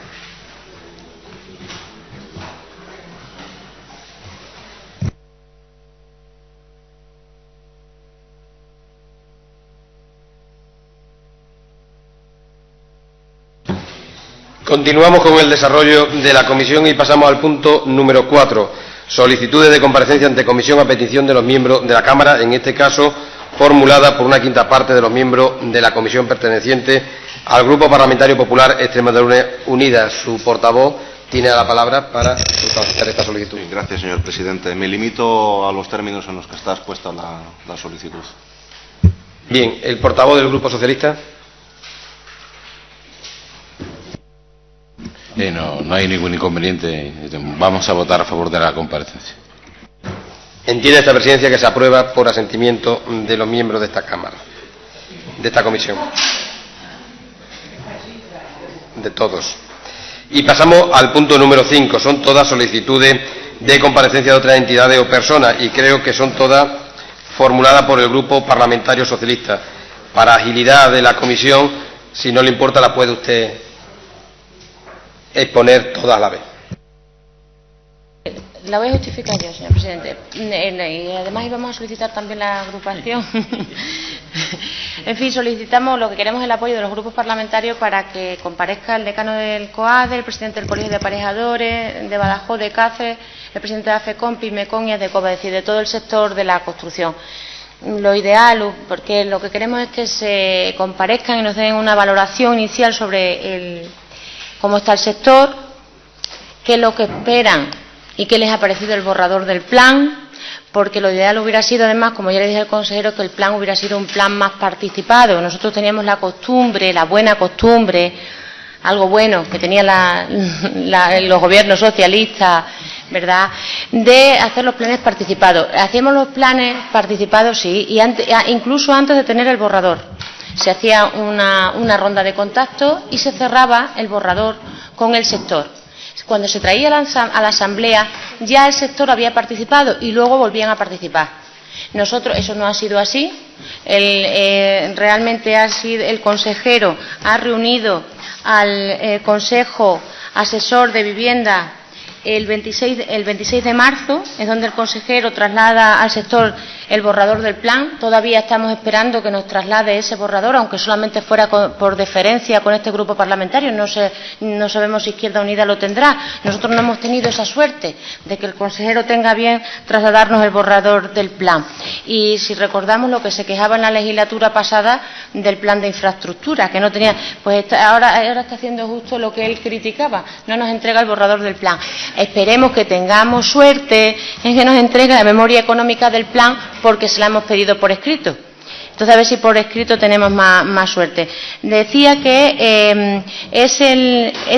Continuamos con el desarrollo de la comisión y pasamos al punto número 4, solicitudes de comparecencia ante comisión a petición de los miembros de la Cámara, en este caso formulada por una quinta parte de los miembros de la comisión perteneciente al Grupo Parlamentario Popular Extremadura Unida. Su portavoz tiene la palabra para sustanciar esta solicitud. Sí, gracias, señor presidente. Me limito a los términos en los que está expuesta la solicitud. Bien, el portavoz del Grupo Socialista. No hay ningún inconveniente. Vamos a votar a favor de la comparecencia. Entiende esta presidencia que se aprueba por asentimiento de los miembros de esta Cámara, de esta comisión, de todos. Y pasamos al punto número 5. Son todas solicitudes de comparecencia de otras entidades o personas y creo que son todas formuladas por el Grupo Parlamentario Socialista. Para agilidad de la comisión, si no le importa, la puede usted exponer todas a la vez. La voy a justificar yo, señor presidente. Y además íbamos a solicitar también la agrupación. En fin, solicitamos, lo que queremos es el apoyo de los grupos parlamentarios para que comparezca el decano del COADE, el presidente del Colegio de Aparejadores, de Badajoz, de Cáceres, el presidente de AFECOM, PYMECON y ADECOBA, es decir, de todo el sector de la construcción. Lo ideal, porque lo que queremos es que se comparezcan y nos den una valoración inicial sobre cómo está el sector, qué es lo que esperan y qué les ha parecido el borrador del plan, porque lo ideal hubiera sido, además, como ya le dije al consejero, que el plan hubiera sido un plan más participado. Nosotros teníamos la costumbre, la buena costumbre, algo bueno que tenían los gobiernos socialistas, ¿verdad?, de hacer los planes participados. Hacíamos los planes participados, sí, y incluso antes de tener el borrador. Se hacía una ronda de contacto y se cerraba el borrador con el sector. Cuando se traía a la asamblea ya el sector había participado y luego volvían a participar. Nosotros, eso no ha sido así. Realmente el consejero ha reunido al Consejo Asesor de Vivienda el 26 de marzo, es donde el consejero traslada al sector el borrador del plan. Todavía estamos esperando que nos traslade ese borrador, aunque solamente fuera por deferencia con este grupo parlamentario. No sabemos si Izquierda Unida lo tendrá. Nosotros no hemos tenido esa suerte de que el consejero tenga bien trasladarnos el borrador del plan. Y si recordamos lo que se quejaba en la legislatura pasada del plan de infraestructura, que no tenía, pues ahora está haciendo justo lo que él criticaba, no nos entrega el borrador del plan. Esperemos que tengamos suerte en que nos entregue la memoria económica del plan, porque se la hemos pedido por escrito. Entonces, a ver si por escrito tenemos más suerte. Decía que es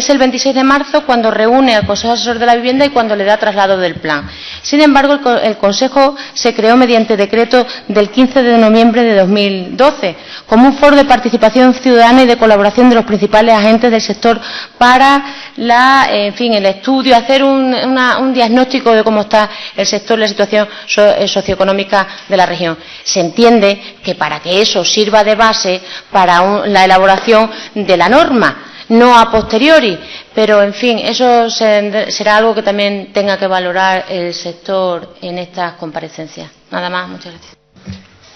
el 26 de marzo cuando reúne al Consejo Asesor de la Vivienda y cuando le da traslado del plan. Sin embargo, el Consejo se creó mediante decreto del 15 de noviembre de 2012 como un foro de participación ciudadana y de colaboración de los principales agentes del sector para el estudio, hacer un diagnóstico de cómo está el sector y la situación socioeconómica de la región. Se entiende que para que eso sirva de base para la elaboración de la norma, no a posteriori, pero en fin, eso será algo que también tenga que valorar el sector en estas comparecencias. Nada más, muchas gracias.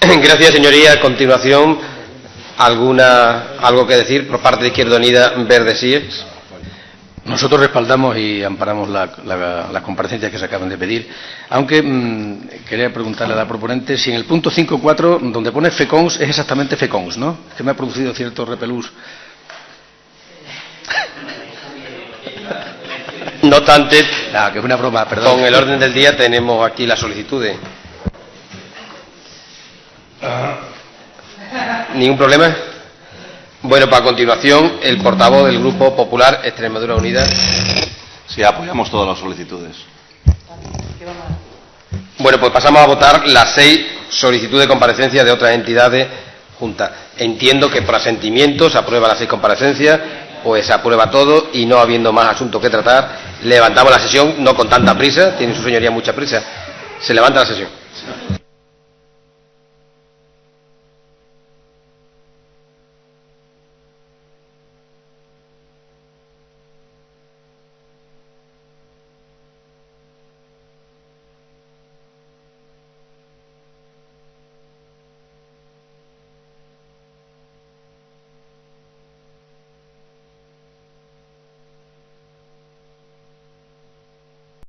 Gracias, señoría. A continuación, algo que decir por parte de Izquierda Unida, Verde Sies. Nosotros respaldamos y amparamos las comparecencias que se acaban de pedir, aunque quería preguntarle a la proponente si en el punto 5.4, donde pone FECONS, es exactamente FECONS, ¿no? Que me ha producido cierto repelús. No obstante, que es una broma, perdón. Con el orden del día tenemos aquí las solicitudes. ¿Ningún problema? Bueno, pues a continuación, el portavoz del Grupo Popular Extremadura Unida. Sí, apoyamos todas las solicitudes. Bueno, pues pasamos a votar las 6 solicitudes de comparecencia de otras entidades juntas. Entiendo que por asentimiento se aprueba las 6 comparecencias, pues se aprueba todo y no habiendo más asuntos que tratar, levantamos la sesión, no con tanta prisa, tiene su señoría mucha prisa. Se levanta la sesión.